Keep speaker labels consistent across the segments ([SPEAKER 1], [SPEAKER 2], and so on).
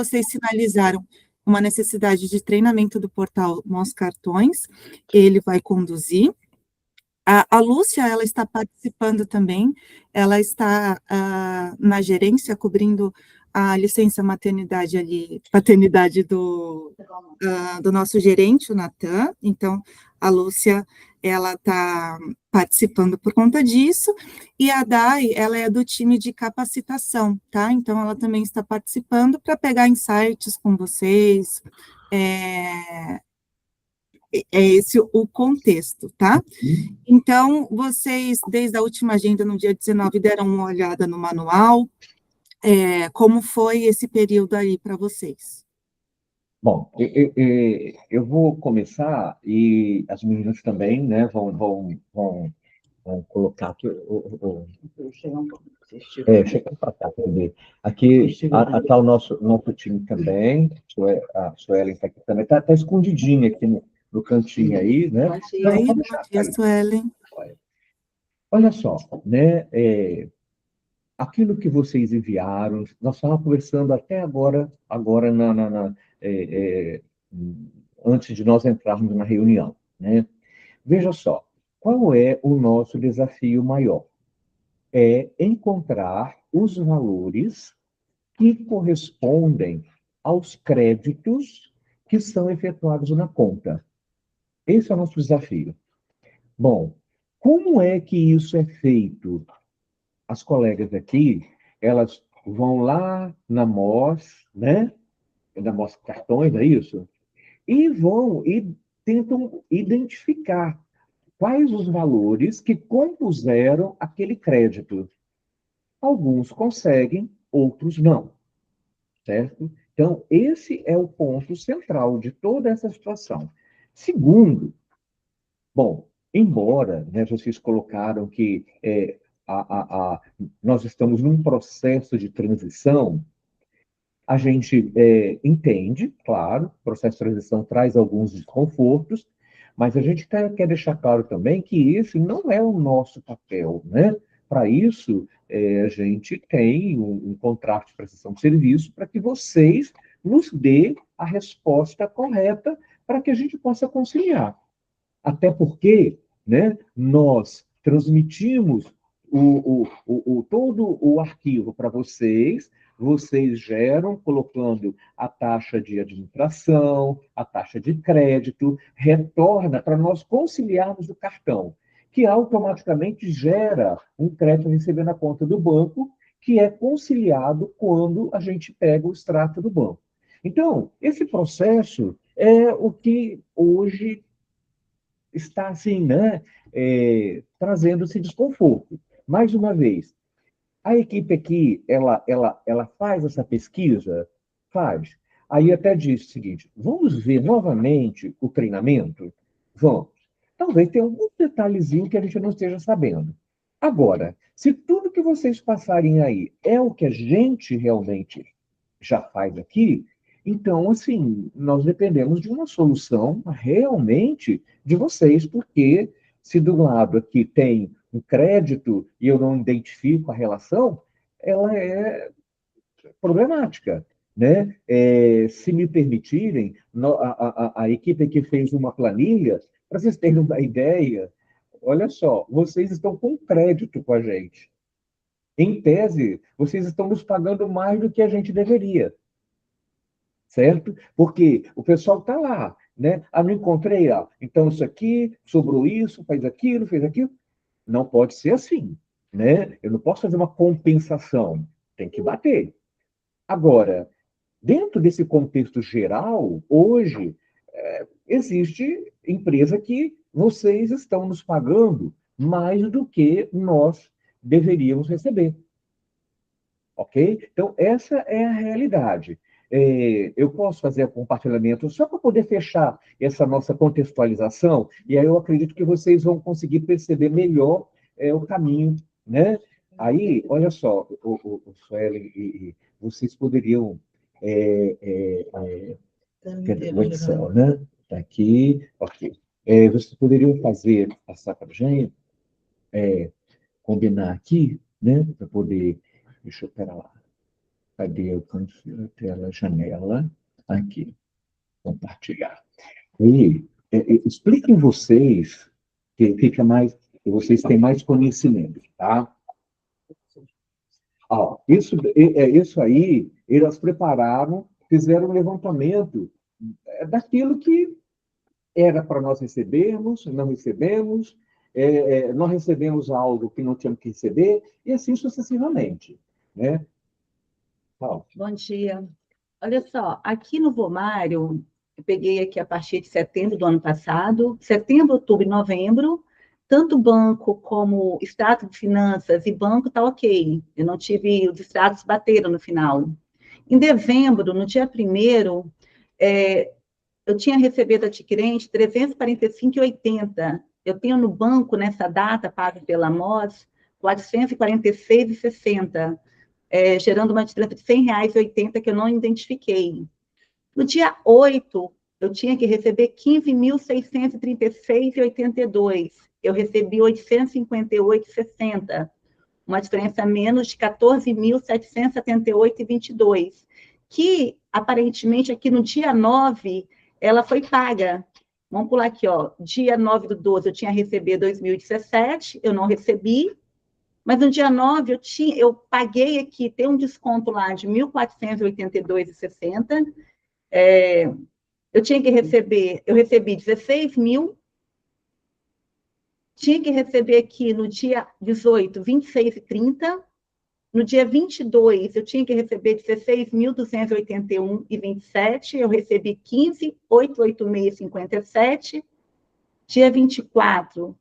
[SPEAKER 1] vocês sinalizaram uma necessidade de treinamento do portal Meus Cartões, ele vai conduzir. A Lúcia, ela está participando também, ela está na gerência, cobrindo a licença maternidade ali, paternidade do nosso gerente, o Natan. Então, a Lúcia, ela está participando por conta disso, e a Dai, ela é do time de capacitação, tá? Então, ela também está participando para pegar insights com vocês, é esse o contexto, tá? Então, vocês, desde a última agenda, no dia 19, deram uma olhada no manual, como foi esse período aí para vocês?
[SPEAKER 2] Bom, eu vou começar e as meninas também, né, vão colocar aqui chega para cá, quer dizer. Aqui está o nosso time também, a Suelen está aqui também, está escondidinha aqui no cantinho aí, né?
[SPEAKER 1] Então, aí, bom dia, Suelen.
[SPEAKER 2] Olha só, né, aquilo que vocês enviaram, nós estávamos conversando até agora antes de nós entrarmos na reunião, né? Veja só, qual é o nosso desafio maior? É encontrar os valores que correspondem aos créditos que são efetuados na conta. Esse é o nosso desafio. Bom, como é que isso é feito? As colegas aqui, elas vão lá na MOS, né? Da MOS Cartões, é isso? E vão e tentam identificar quais os valores que compuseram aquele crédito. Alguns conseguem, outros não, certo? Então, esse é o ponto central de toda essa situação. Segundo, bom, embora, né, vocês colocaram que nós estamos num processo de transição, a gente entende, claro, o processo de transição traz alguns desconfortos, mas a gente quer deixar claro também que esse não é o nosso papel, né? Para isso, a gente tem um contrato de prestação de serviço para que vocês nos dê a resposta correta para que a gente possa conciliar. Até porque, né, nós transmitimos todo o arquivo para vocês, vocês geram colocando a taxa de administração, a taxa de crédito, retorna para nós conciliarmos o cartão, que automaticamente gera um crédito a receber na conta do banco, que é conciliado quando a gente pega o extrato do banco. Então, esse processo é o que hoje está assim, né, trazendo esse desconforto. Mais uma vez, a equipe aqui, ela faz essa pesquisa? Faz. Aí até diz o seguinte, vamos ver novamente o treinamento? Vamos. Talvez tenha algum detalhezinho que a gente não esteja sabendo. Agora, se tudo que vocês passarem aí é o que a gente realmente já faz aqui, então, assim, nós dependemos de uma solução realmente de vocês, porque se do lado aqui tem um crédito e eu não identifico a relação, ela é problemática, né? Se me permitirem, a equipe aqui fez uma planilha, para vocês terem uma ideia, olha só, vocês estão com crédito com a gente. Em tese, vocês estão nos pagando mais do que a gente deveria, certo? Porque o pessoal está lá, né? Ah, não encontrei, então isso aqui, sobrou isso, fez aquilo. Não pode ser assim, né? Eu não posso fazer uma compensação, tem que bater. Agora, dentro desse contexto geral, hoje, existe empresa que vocês estão nos pagando mais do que nós deveríamos receber. Ok? Então, essa é a realidade. Eu posso fazer compartilhamento só para poder fechar essa nossa contextualização, e aí eu acredito que vocês vão conseguir perceber melhor o caminho, né? Aí, olha só, o Suelen e vocês poderiam... o Excel, né? Está aqui, ok. Vocês poderiam passar para a gente, combinar aqui, né? Para poder... Deixa eu, pera lá. Cadê a tela, janela? Aqui, compartilhar. E expliquem vocês, que vocês têm mais conhecimento, tá? Ó, isso aí, elas prepararam, fizeram um levantamento daquilo que era para nós recebermos, não recebemos, não recebemos algo que não tínhamos que receber, e assim sucessivamente, né? Ó,
[SPEAKER 3] Bom dia. Olha só, aqui no Vomário, eu peguei aqui a partir de setembro do ano passado, setembro, outubro e novembro, tanto banco como extrato de finanças e banco está ok. Eu não tive, os extratos bateram no final. Em dezembro, no dia 1º, eu tinha recebido adquirente 345,80. Eu tenho no banco, nessa data, pago pela MOS, 446,60. Gerando uma diferença de R$100,80 que eu não identifiquei. No dia 8, eu tinha que receber 15.636,82. Eu recebi 858,60, uma diferença menos de 14.778,22, que, aparentemente, aqui no dia 9, ela foi paga. Vamos pular aqui, ó. Dia 9/12, eu tinha recebido 2017, eu não recebi. Mas no dia 9, eu paguei aqui, tem um desconto lá de 1.482,60. Eu tinha que receber, eu recebi 16 mil, tinha que receber aqui no dia 18, 26,30. No dia 22, eu tinha que receber 16.281,27. Eu recebi 15.886,57. Dia 24,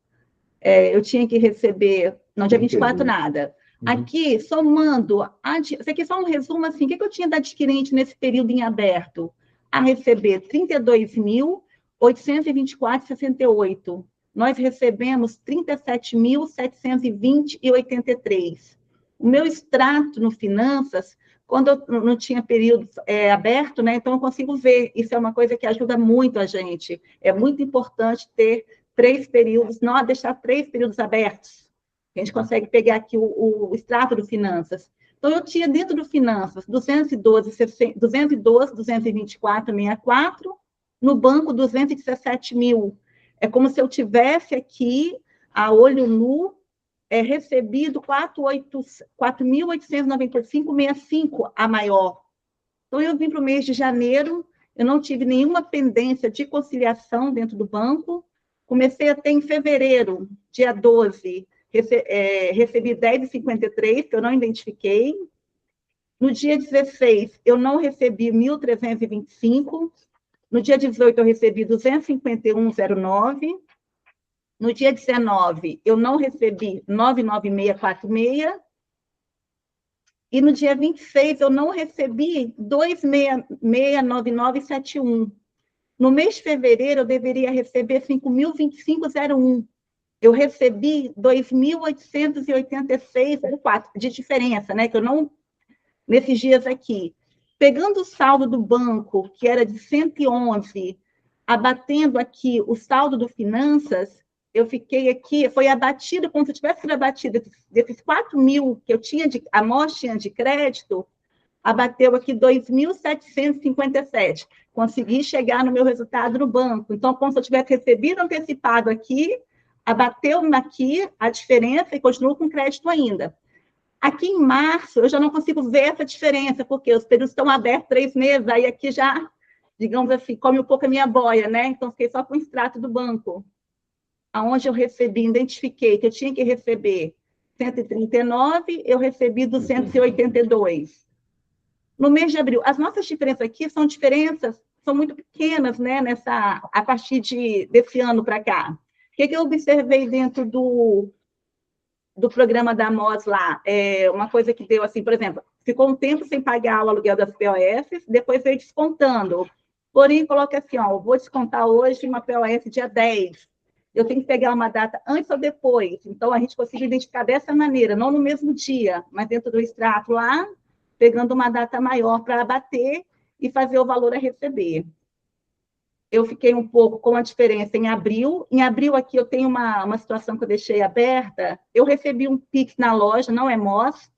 [SPEAKER 3] eu tinha que receber... Não, dia 24, nada. Aqui, somando... Isso aqui é só um resumo, assim, o que eu tinha da adquirente nesse período em aberto? A receber 32.824,68. Nós recebemos 37.720,83. O meu extrato no Finanças, quando eu não tinha período aberto, né, então eu consigo ver. Isso é uma coisa que ajuda muito a gente. É muito importante ter 3 períodos, não deixar 3 períodos abertos. A gente consegue pegar aqui o extrato do Finanças. Então, eu tinha dentro do Finanças 224,64, no banco 217 mil. É como se eu tivesse aqui, a olho nu, recebido 4.895,65 a maior. Então, eu vim para o mês de janeiro, eu não tive nenhuma pendência de conciliação dentro do banco. Comecei a ter em fevereiro, dia 12, recebi 10,53, que eu não identifiquei. No dia 16, eu não recebi 1.325. No dia 18, eu recebi 251,09. No dia 19, eu não recebi 99646. E no dia 26, eu não recebi 2669971. No mês de fevereiro, eu deveria receber 5.025,01. Eu recebi 2.886,04 de diferença, né? Que eu não... Nesses dias aqui. Pegando o saldo do banco, que era de 111, abatendo aqui o saldo do Finanças, eu fiquei aqui, foi abatido, como se tivesse sido abatido desses 4 mil que eu tinha, a MOS tinha de crédito, abateu aqui 2.757. Consegui chegar no meu resultado no banco. Então, como se eu tivesse recebido antecipado aqui, abateu aqui a diferença e continuo com crédito ainda. Aqui em março, eu já não consigo ver essa diferença, porque os períodos estão abertos 3 meses, aí aqui já, digamos assim, come um pouco a minha boia, né? Então, fiquei só com o extrato do banco. Aonde eu recebi, identifiquei que eu tinha que receber 139, eu recebi 282. No mês de abril, as nossas diferenças aqui são muito pequenas, né, a partir desse ano para cá. O que eu observei dentro do programa da MOS lá? Uma coisa que deu assim, por exemplo, ficou um tempo sem pagar o aluguel das POS, depois veio descontando. Porém, coloca assim, ó, vou descontar hoje uma POS dia 10. Eu tenho que pegar uma data antes ou depois. Então, a gente conseguiu identificar dessa maneira, não no mesmo dia, mas dentro do extrato lá, pegando uma data maior para abater e fazer o valor a receber. Eu fiquei um pouco com a diferença em abril. Em abril, aqui, eu tenho uma situação que eu deixei aberta. Eu recebi um Pix na loja, não é MOS,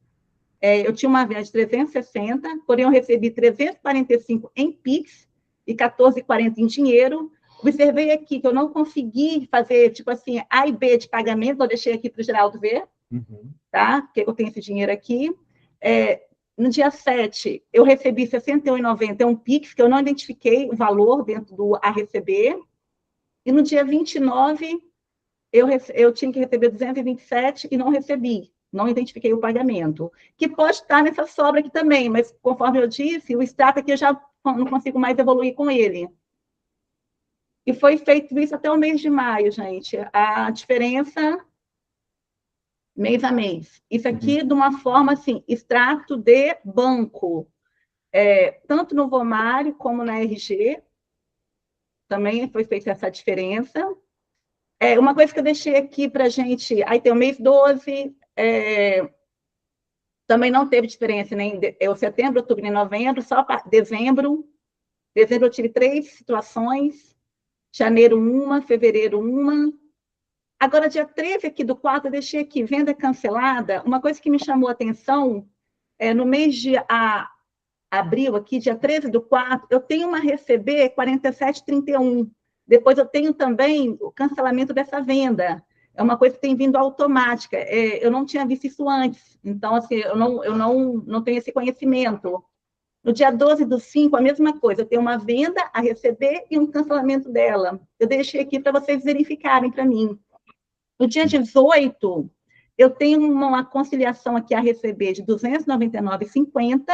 [SPEAKER 3] Eu tinha uma venda de 360, porém eu recebi 345 em Pix e 14,40 em dinheiro. Observei aqui que eu não consegui fazer, tipo assim, A e B de pagamento, eu deixei aqui para o Geraldo ver, tá? Porque eu tenho esse dinheiro aqui. No dia 7, eu recebi R$ 61,90, um Pix, que eu não identifiquei o valor dentro do a receber. E no dia 29, eu tinha que receber 227 e não recebi. Não identifiquei o pagamento. Que pode estar nessa sobra aqui também, mas conforme eu disse, o extrato aqui eu já não consigo mais evoluir com ele. E foi feito isso até o mês de maio, gente. A diferença mês a mês. Isso aqui de uma forma assim, extrato de banco. Tanto no Vomário como na RG, também foi feita essa diferença. Uma coisa que eu deixei aqui para a gente, aí tem o mês 12, também não teve diferença, nem setembro, outubro e novembro, só para dezembro. Dezembro eu tive 3 situações, janeiro uma, fevereiro uma. Agora, dia 13 aqui do 4, eu deixei aqui, venda cancelada. Uma coisa que me chamou a atenção, no mês de abril, aqui, dia 13 do 4, eu tenho uma receber 47,31. Depois eu tenho também o cancelamento dessa venda. É uma coisa que tem vindo automática. Eu não tinha visto isso antes. Então, assim, eu não tenho esse conhecimento. No dia 12 do 5, a mesma coisa. Eu tenho uma venda a receber e um cancelamento dela. Eu deixei aqui para vocês verificarem para mim. No dia 18, eu tenho uma conciliação aqui a receber de R$ 299,50,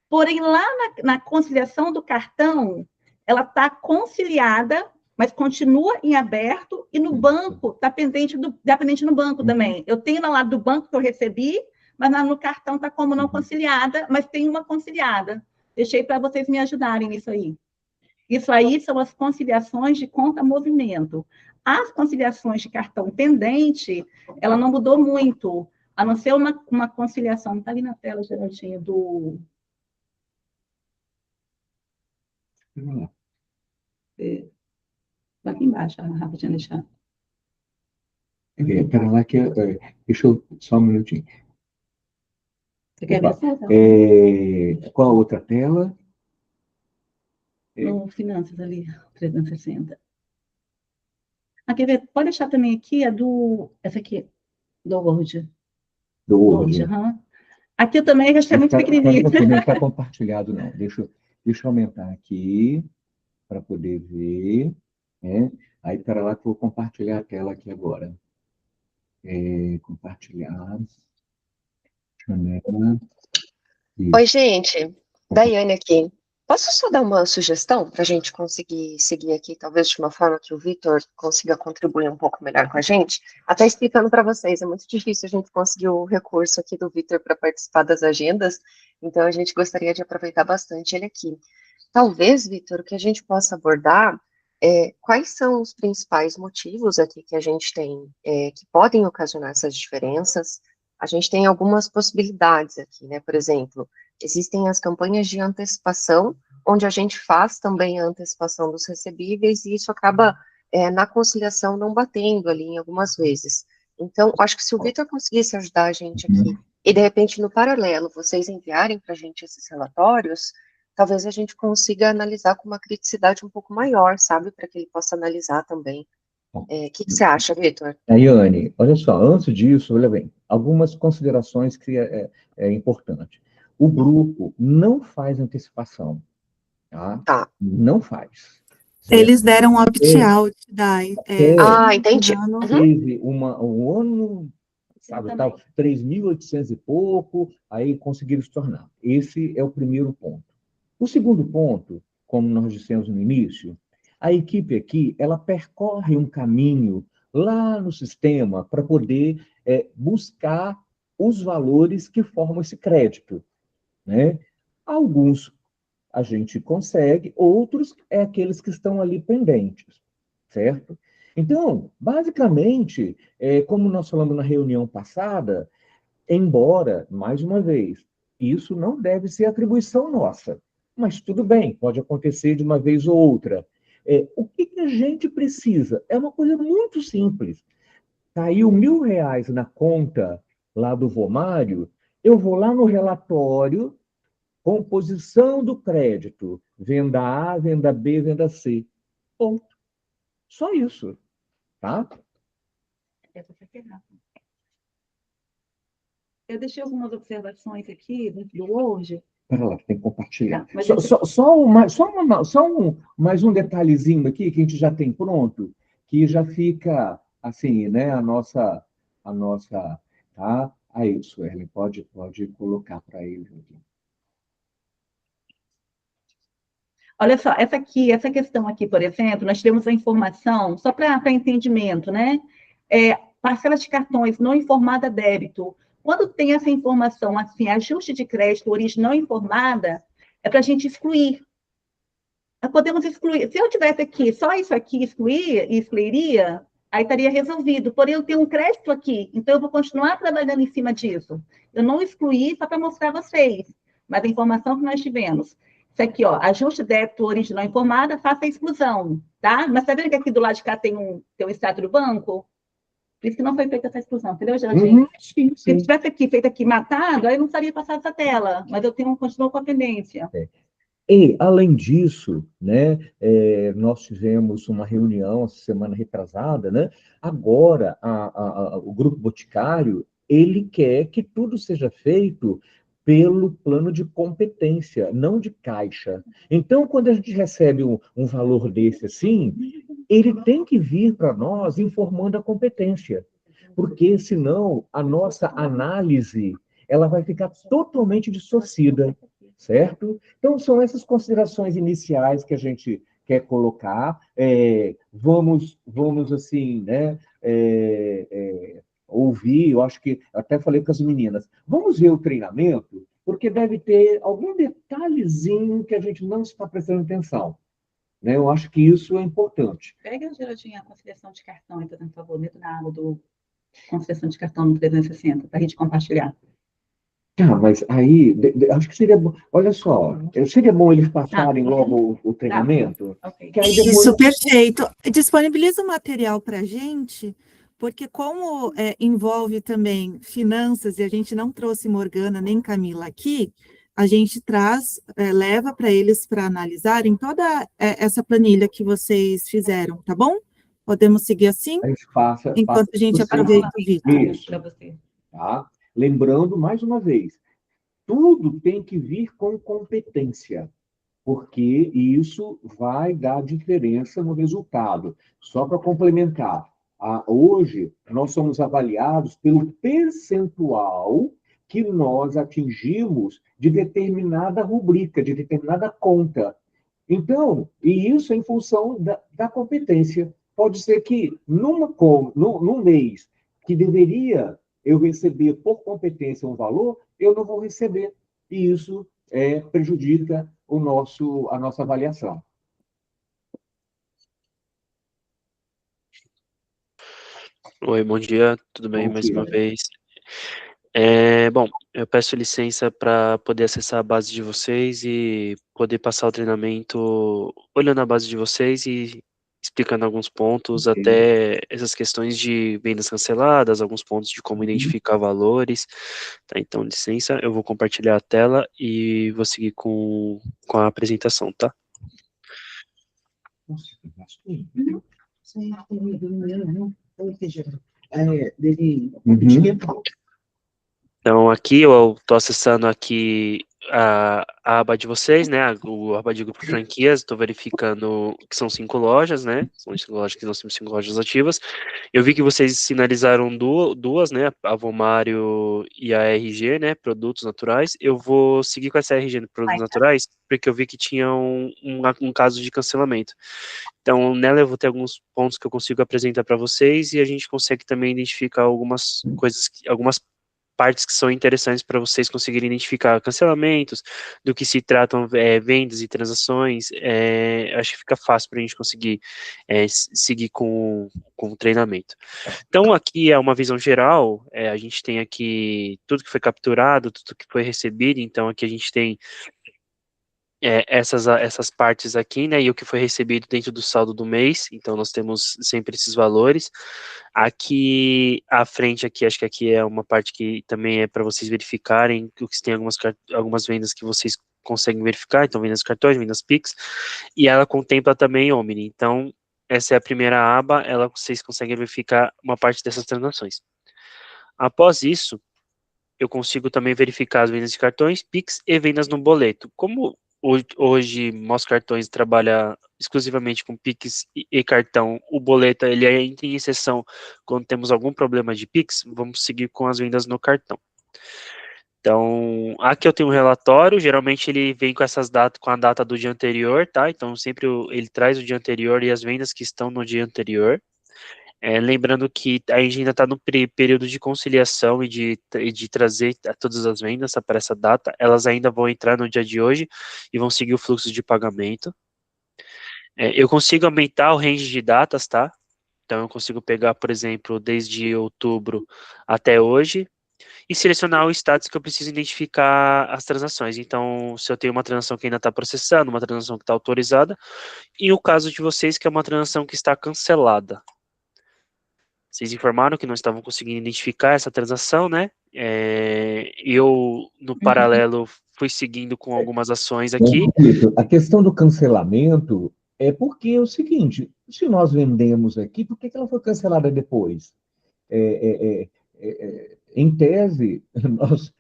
[SPEAKER 3] porém, lá na conciliação do cartão, ela está conciliada, mas continua em aberto, e no banco, está pendente no banco também. Eu tenho lá do banco que eu recebi, mas no cartão está como não conciliada, mas tem uma conciliada. Deixei para vocês me ajudarem nisso aí. Isso aí são as conciliações de conta-movimento. As conciliações de cartão pendente, ela não mudou muito, a não ser uma conciliação, não está ali na tela, Geraldinho, do... Aqui embaixo, rapidinho, deixar.
[SPEAKER 2] Pera lá que deixa eu só um minutinho.
[SPEAKER 3] Você quer ver essa?
[SPEAKER 2] Qual a outra tela?
[SPEAKER 3] No Finanças ali, 360. Quer ver? Pode deixar também aqui, essa aqui, do Word.
[SPEAKER 2] Do Word.
[SPEAKER 3] Aqui eu também já está muito pequenininho.
[SPEAKER 2] Não está compartilhado, não. Deixa eu aumentar aqui para poder ver. Aí, para lá que eu vou compartilhar a tela aqui agora. Compartilhar. Janela.
[SPEAKER 4] Oi, gente. Daiane aqui. Posso só dar uma sugestão para a gente conseguir seguir aqui, talvez de uma forma que o Vitor consiga contribuir um pouco melhor com a gente? Até explicando para vocês, é muito difícil a gente conseguir o recurso aqui do Vitor para participar das agendas, então a gente gostaria de aproveitar bastante ele aqui. Talvez, Vitor, o que a gente possa abordar quais são os principais motivos aqui que a gente tem que podem ocasionar essas diferenças. A gente tem algumas possibilidades aqui, né? Por exemplo, existem as campanhas de antecipação, onde a gente faz também a antecipação dos recebíveis, e isso acaba, na conciliação, não batendo ali em algumas vezes. Então, acho que se o Vitor conseguisse ajudar a gente aqui, e de repente, no paralelo, vocês enviarem para a gente esses relatórios, talvez a gente consiga analisar com uma criticidade um pouco maior, sabe? Para que ele possa analisar também. O que você acha, Vitor?
[SPEAKER 2] Daiane, olha só, antes disso, olha bem, algumas considerações que é importante. O grupo não faz antecipação, tá?
[SPEAKER 4] Tá.
[SPEAKER 2] Não faz.
[SPEAKER 1] Certo? Eles deram opt-out, Dai.
[SPEAKER 4] Entendi.
[SPEAKER 2] Teve um ano, sabe, tal, 3.800 e pouco, aí conseguiram se tornar. Esse é o primeiro ponto. O segundo ponto, como nós dissemos no início, a equipe aqui, ela percorre um caminho lá no sistema para poder buscar os valores que formam esse crédito, né? Alguns a gente consegue, outros é aqueles que estão ali pendentes, certo? Então, basicamente, como nós falamos na reunião passada, embora, mais uma vez, isso não deve ser atribuição nossa, mas tudo bem, pode acontecer de uma vez ou outra. O que a gente precisa? É uma coisa muito simples. Caiu R$ 1.000 na conta lá do Vomário, eu vou lá no relatório, composição do crédito, venda A, venda B, venda C. Ponto. Só isso, tá?
[SPEAKER 3] Eu deixei algumas observações aqui dentro do Word.
[SPEAKER 2] Pera lá, tem que compartilhar.
[SPEAKER 3] Tá, mas
[SPEAKER 2] Mais um detalhezinho aqui que a gente já tem pronto, que já fica assim, né? A nossa, tá? Aí, Suelen, pode colocar para ele aqui.
[SPEAKER 3] Olha só, essa questão aqui, por exemplo, nós temos a informação, só para entendimento, né? Parcelas de cartões não informada débito. Quando tem essa informação, assim, ajuste de crédito, origem não informada, é para a gente excluir. Nós podemos excluir. Se eu tivesse aqui, só isso aqui, excluiria, aí estaria resolvido. Porém, eu tenho um crédito aqui, então eu vou continuar trabalhando em cima disso. Eu não excluí só para mostrar a vocês, mas a informação que nós tivemos. Isso aqui, ó, ajuste débito original informada, faça a exclusão, tá? Mas tá vendo que aqui do lado de cá tem um extrato do banco? Por isso que não foi feita essa exclusão, entendeu, Geraldinho?
[SPEAKER 2] Sim,
[SPEAKER 3] Se tivesse aqui feito aqui matado, aí não estaria passado essa tela, mas eu continuo com a pendência.
[SPEAKER 2] E, além disso, né, nós tivemos uma reunião semana retrasada, né? Agora, o Grupo Boticário, ele quer que tudo seja feito pelo plano de competência, não de caixa. Então, quando a gente recebe um valor desse assim, ele tem que vir para nós informando a competência, porque senão a nossa análise ela vai ficar totalmente distorcida, certo? Então, são essas considerações iniciais que a gente quer colocar. Vamos assim, né? Ouvir, eu acho que até falei com as meninas, vamos ver o treinamento, porque deve ter algum detalhezinho que a gente não está prestando atenção. Né? Eu acho que isso é importante.
[SPEAKER 3] Pega, Geraldinho, a conciliação de cartão, então, por favor, dentro da aba do conciliação de cartão no 360, para a gente compartilhar.
[SPEAKER 2] Mas aí, acho que seria bom. Olha só, seria bom eles passarem logo o treinamento.
[SPEAKER 3] Okay.
[SPEAKER 2] Que aí depois...
[SPEAKER 1] Isso, perfeito. Disponibiliza o material para a gente, porque como envolve também finanças, e a gente não trouxe Morgana nem Camila aqui, a gente leva para eles para analisarem toda essa planilha que vocês fizeram, tá bom? Podemos seguir assim? Enquanto a gente aproveita o vídeo.
[SPEAKER 2] Isso. Tá? Lembrando, mais uma vez, tudo tem que vir com competência, porque isso vai dar diferença no resultado. Só para complementar, hoje nós somos avaliados pelo percentual que nós atingimos de determinada rubrica, de determinada conta. Então, e isso é em função da competência. Pode ser que num mês que deveria eu receber por competência um valor, eu não vou receber. E isso prejudica a nossa avaliação.
[SPEAKER 5] Oi, bom dia, tudo bem mais uma vez? Bom, eu peço licença para poder acessar a base de vocês e poder passar o treinamento olhando a base de vocês e explicando alguns pontos, até essas questões de vendas canceladas, alguns pontos de como identificar valores, tá? Então, licença, eu vou compartilhar a tela e vou seguir com a apresentação, tá? Então, aqui eu estou acessando aqui a aba de vocês, né, a aba de grupo franquias, estou verificando que são 5 lojas, né, são 5 lojas que nós temos 5 lojas ativas. Eu vi que vocês sinalizaram duas, né, a Vomário e a RG, né, produtos naturais. Eu vou seguir com essa RG de produtos naturais, porque eu vi que tinha um caso de cancelamento. Então, nela eu vou ter alguns pontos que eu consigo apresentar para vocês e a gente consegue também identificar algumas coisas, algumas partes que são interessantes para vocês conseguirem identificar cancelamentos, do que se tratam vendas e transações. Acho que fica fácil para a gente conseguir seguir com o treinamento. Então, aqui é uma visão geral, a gente tem aqui tudo que foi capturado, tudo que foi recebido, então aqui a gente tem essas partes aqui, né, e o que foi recebido dentro do saldo do mês, então nós temos sempre esses valores. Aqui, à frente aqui, acho que aqui é uma parte que também é para vocês verificarem, que tem algumas vendas que vocês conseguem verificar, então vendas cartões, vendas Pix, e ela contempla também Omni, então essa é a primeira aba, vocês conseguem verificar uma parte dessas transações. Após isso, eu consigo também verificar as vendas de cartões, Pix e vendas no boleto. Como hoje Mós Cartões trabalha exclusivamente com Pix e cartão, o boleto ele entra em exceção quando temos algum problema de Pix, vamos seguir com as vendas no cartão. Então, aqui eu tenho um relatório, geralmente ele vem com essas datas, com a data do dia anterior, tá? Então, sempre ele traz o dia anterior e as vendas que estão no dia anterior. Lembrando que a gente ainda está no período de conciliação e de trazer todas as vendas para essa data, elas ainda vão entrar no dia de hoje e vão seguir o fluxo de pagamento. Eu consigo aumentar o range de datas, tá? Então eu consigo pegar, por exemplo, desde outubro até hoje e selecionar o status que eu preciso identificar as transações. Então, se eu tenho uma transação que ainda está processando, uma transação que está autorizada, e o caso de vocês que é uma transação que está cancelada. Vocês informaram que não estavam conseguindo identificar essa transação, né? Eu, no paralelo, fui seguindo com algumas ações aqui.
[SPEAKER 2] A questão do cancelamento é porque é o seguinte, se nós vendemos aqui, por que ela foi cancelada depois? Em tese, nós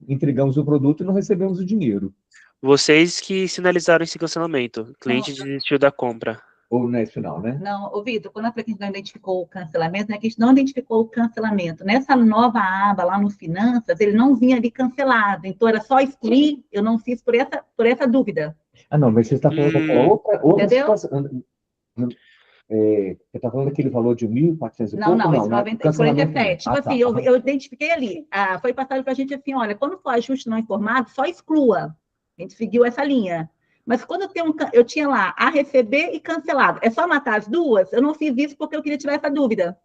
[SPEAKER 2] entregamos o produto e não recebemos o dinheiro.
[SPEAKER 5] Vocês que sinalizaram esse cancelamento. O cliente desistiu da compra.
[SPEAKER 2] Ou não é isso não, né?
[SPEAKER 3] Não, Vitor, quando eu falei que a gente não identificou o cancelamento, não é que a gente não identificou o cancelamento. Nessa nova aba lá no Finanças, ele não vinha ali cancelado. Então, era só excluir, eu não fiz por essa dúvida.
[SPEAKER 2] Ah, não, mas você está falando outra
[SPEAKER 3] Entendeu?
[SPEAKER 2] situação. Você está falando daquele valor de 1.400 e
[SPEAKER 3] Não,
[SPEAKER 2] pouco?
[SPEAKER 3] Esse 47. Tipo assim,
[SPEAKER 2] tá.
[SPEAKER 3] eu identifiquei ali. Foi passado para a gente assim, olha, quando for ajuste não informado, só exclua. A gente seguiu essa linha. Mas quando eu tinha lá a receber e cancelado, é só matar as duas? Eu não fiz isso porque eu queria tirar essa dúvida.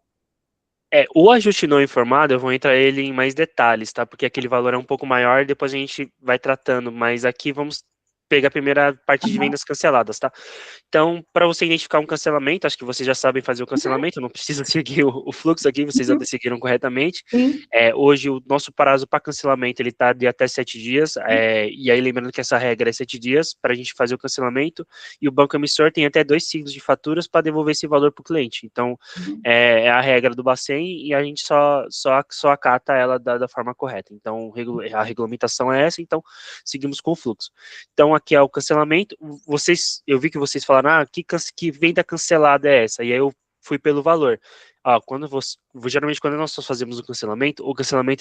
[SPEAKER 5] O ajuste não informado, eu vou entrar ele em mais detalhes, tá? Porque aquele valor é um pouco maior, depois a gente vai tratando, mas aqui vamos pegar a primeira parte de vendas canceladas, tá? Então, para você identificar um cancelamento, acho que vocês já sabem fazer o cancelamento, não precisa seguir o fluxo aqui, vocês já seguiram corretamente. Hoje, o nosso prazo para cancelamento, ele está de até 7 dias, e aí lembrando que essa regra é 7 dias para a gente fazer o cancelamento, e o banco emissor tem até 2 ciclos de faturas para devolver esse valor para o cliente. Então, é a regra do Bacen e a gente só acata ela da forma correta. Então, a regulamentação é essa, então, seguimos com o fluxo. Então, aqui é o cancelamento, eu vi que vocês falaram, que venda cancelada é essa? E aí eu fui pelo valor. Geralmente quando nós fazemos o cancelamento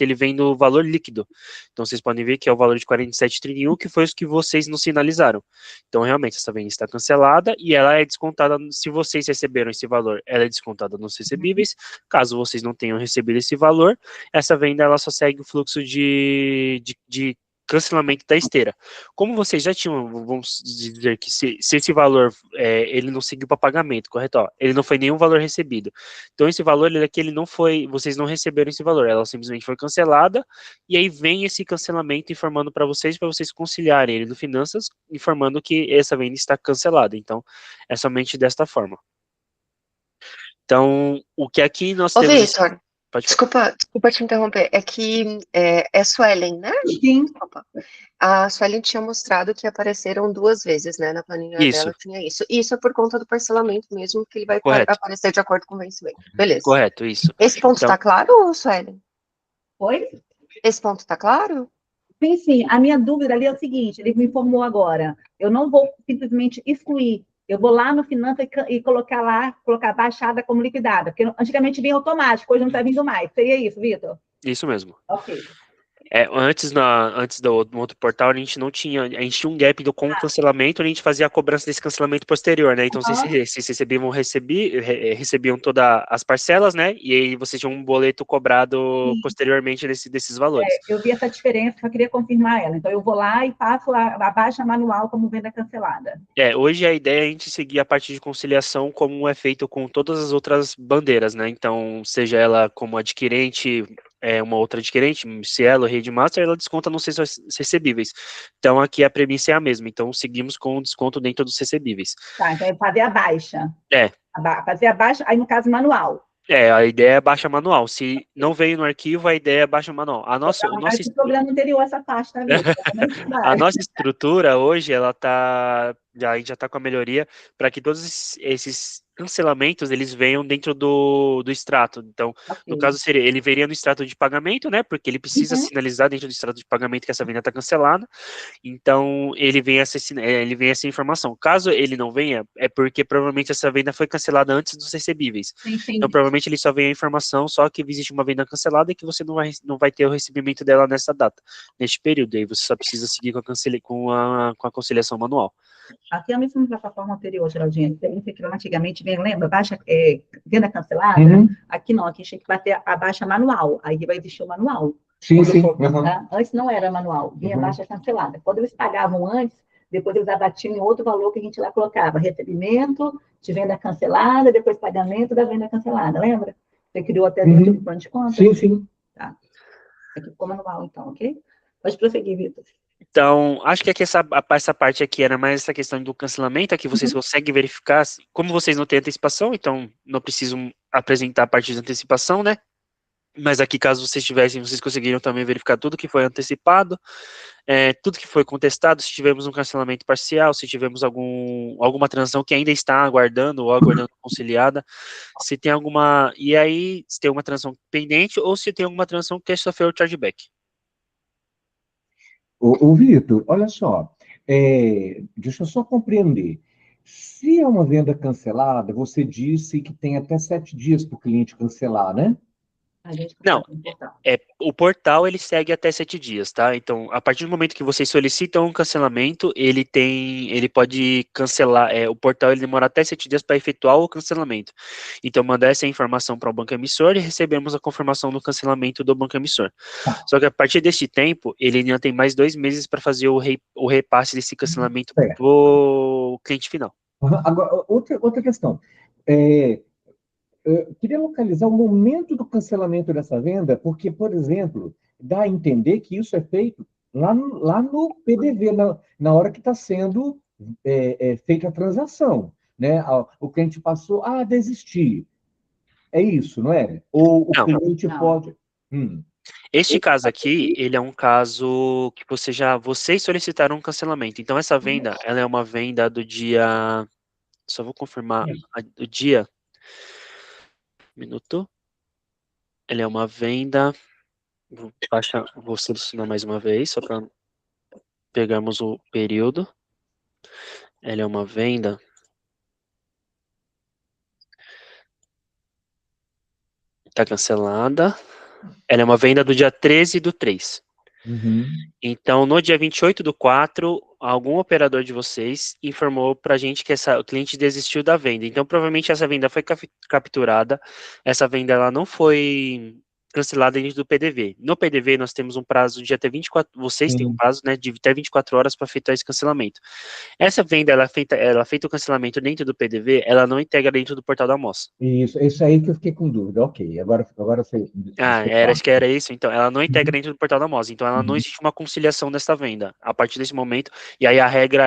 [SPEAKER 5] ele vem no valor líquido. Então vocês podem ver que é o valor de 47,31, que foi os que vocês nos sinalizaram. Então realmente essa venda está cancelada e ela é descontada, se vocês receberam esse valor, ela é descontada nos recebíveis. Caso vocês não tenham recebido esse valor, essa venda ela só segue o fluxo de cancelamento da esteira. Como vocês já tinham, vamos dizer que se esse valor, ele não seguiu para pagamento, correto? Ele não foi nenhum valor recebido. Então, esse valor, ele não foi, vocês não receberam esse valor, ela simplesmente foi cancelada, e aí vem esse cancelamento informando para vocês conciliarem ele no Finanças, informando que essa venda está cancelada. Então, é somente desta forma. Então, o que aqui nós temos...
[SPEAKER 4] Vitor, desculpa te interromper, é que é Suelen, né?
[SPEAKER 3] Sim.
[SPEAKER 4] Desculpa. A Suelen tinha mostrado que apareceram 2 vezes, né? Na planilha dela tinha isso. Isso é por conta do parcelamento mesmo, que ele vai aparecer de acordo com o vencimento. Beleza.
[SPEAKER 5] Correto, isso.
[SPEAKER 4] Esse ponto está claro, Suelen?
[SPEAKER 3] Oi?
[SPEAKER 4] Esse ponto está claro?
[SPEAKER 3] Sim. A minha dúvida ali é o seguinte, ele me informou agora, eu não vou simplesmente excluir, eu vou lá no Finanças e colocar baixada como liquidada, porque antigamente vinha automático, hoje não está vindo mais. Seria isso, Vitor?
[SPEAKER 5] Isso mesmo.
[SPEAKER 3] Ok.
[SPEAKER 5] Antes do outro portal, a gente tinha um gap com o cancelamento, a gente fazia a cobrança desse cancelamento posterior, né? Então, vocês recebiam todas as parcelas, né? E aí vocês tinham um boleto cobrado posteriormente desses valores.
[SPEAKER 3] Eu vi essa diferença, só queria confirmar ela. Então, eu vou lá e faço a baixa manual como venda cancelada.
[SPEAKER 5] Hoje a ideia é a gente seguir a parte de conciliação como é feito com todas as outras bandeiras, né? Então, seja ela como adquirente, uma outra adquirente, Cielo, Rede Master, ela desconta nos recebíveis. Então, aqui a premissa é a mesma. Então, seguimos com o desconto dentro dos recebíveis.
[SPEAKER 3] Tá, então fazer a baixa.
[SPEAKER 5] É.
[SPEAKER 3] Fazer a baixa, aí no caso manual.
[SPEAKER 5] A ideia é baixa manual. Se não veio no arquivo, a ideia é baixa manual. A nossa
[SPEAKER 3] O programa anterior, essa pasta,
[SPEAKER 5] a nossa estrutura hoje, ela tá, a gente já está com a melhoria para que todos esses cancelamentos, eles venham dentro do extrato. Então, no caso, ele veria no extrato de pagamento, né? Porque ele precisa sinalizar dentro do extrato de pagamento que essa venda está cancelada. Então, ele vem essa informação. Caso ele não venha, é porque provavelmente essa venda foi cancelada antes dos recebíveis. Então, provavelmente ele só vem a informação, só que existe uma venda cancelada e que você não vai ter o recebimento dela nessa data, neste período. Aí você só precisa seguir com a conciliação manual.
[SPEAKER 3] Aqui é a mesma plataforma anterior, Geraldinha. Antigamente, lembra? Baixa, venda cancelada. Aqui não, aqui tinha que bater a baixa manual. Aí vai existir o manual.
[SPEAKER 2] Sim.
[SPEAKER 3] Tá? Antes não era manual, vinha baixa cancelada. Quando eles pagavam antes, depois eles abatiam em outro valor que a gente lá colocava. Recebimento de venda cancelada, depois pagamento da venda cancelada. Lembra? Você criou até dentro do plano de conta?
[SPEAKER 2] Sim.
[SPEAKER 3] Tá. Aqui ficou manual, então, ok? Pode prosseguir, Vitor.
[SPEAKER 5] Então, acho que aqui essa parte aqui era mais essa questão do cancelamento, aqui vocês conseguem verificar, como vocês não têm antecipação, então não precisam apresentar a parte de antecipação, né? Mas aqui, caso vocês tivessem, vocês conseguiriam também verificar tudo que foi antecipado, tudo que foi contestado, se tivemos um cancelamento parcial, se tivemos alguma transação que ainda está aguardando ou aguardando conciliada, se tem alguma, e aí, se tem uma transação pendente ou se tem alguma transação que sofreu o chargeback.
[SPEAKER 2] Ô Vitor, olha só, deixa eu só compreender. Se é uma venda cancelada, você disse que tem até 7 dias para o cliente cancelar, né?
[SPEAKER 5] Não, o portal ele segue até 7 dias, tá? Então, a partir do momento que vocês solicitam um cancelamento, ele pode cancelar, o portal ele demora até 7 dias para efetuar o cancelamento. Então, mandar essa informação para o banco emissor e recebemos a confirmação do cancelamento do banco emissor. Só que a partir deste tempo, ele ainda tem mais 2 meses para fazer o repasse desse cancelamento para o cliente final.
[SPEAKER 2] Agora, outra questão. Eu queria localizar o momento do cancelamento dessa venda, porque, por exemplo, dá a entender que isso é feito lá no PDV, na hora que está sendo feita a transação, né? O cliente passou, desistir. É isso, não é? Ou o cliente pode...
[SPEAKER 5] Este caso aqui, ele é um caso que vocês solicitaram um cancelamento. Então, essa venda, ela é uma venda do dia... Só vou confirmar o dia... Minuto. Ele é uma venda. Vou selecionar mais uma vez, só para pegarmos o período. Ela é uma venda. Está cancelada. Ela é uma venda do dia 13/3. Então, no dia 28/4, algum operador de vocês informou para a gente que o cliente desistiu da venda. Então, provavelmente essa venda foi capturada. Essa venda ela não foi cancelada dentro do PDV. No PDV, nós temos um prazo de até 24... Vocês têm um prazo, né, de até 24 horas para efetuar esse cancelamento. Essa venda, ela feita o cancelamento dentro do PDV, ela não integra dentro do portal da Mossa.
[SPEAKER 2] Isso aí que eu fiquei com dúvida. Ok, agora você...
[SPEAKER 5] Acho que era isso. Então, ela não integra dentro do portal da Mossa. Então, ela não existe uma conciliação dessa venda a partir desse momento. E aí a regra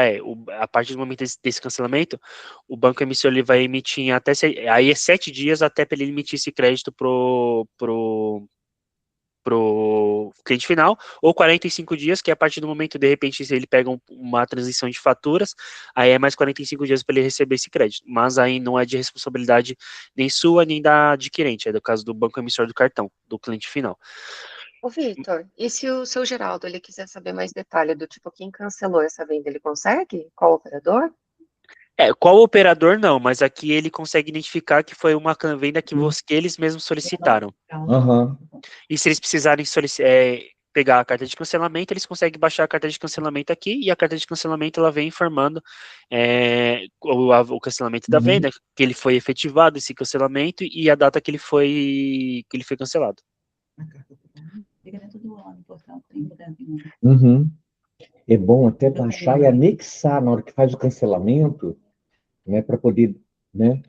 [SPEAKER 5] a partir do momento desse cancelamento, o banco emissor ele vai emitir aí 7 dias até para ele emitir esse crédito pro cliente final, ou 45 dias, que é a partir do momento, de repente, se ele pega uma transição de faturas, aí é mais 45 dias para ele receber esse crédito, mas aí não é de responsabilidade nem sua, nem da adquirente, é do caso do banco emissor do cartão, do cliente final.
[SPEAKER 4] Ô, Vitor, e se o seu Geraldo ele quiser saber mais detalhe do tipo, quem cancelou essa venda, ele consegue? Qual operador?
[SPEAKER 5] Qual operador não, mas aqui ele consegue identificar que foi uma venda que eles mesmos solicitaram. E se eles precisarem pegar a carta de cancelamento, eles conseguem baixar a carta de cancelamento aqui, e a carta de cancelamento ela vem informando o cancelamento da venda, que ele foi efetivado, esse cancelamento, e a data que ele foi cancelado.
[SPEAKER 2] É bom até baixar e anexar na hora que faz o cancelamento, né, para poder, né?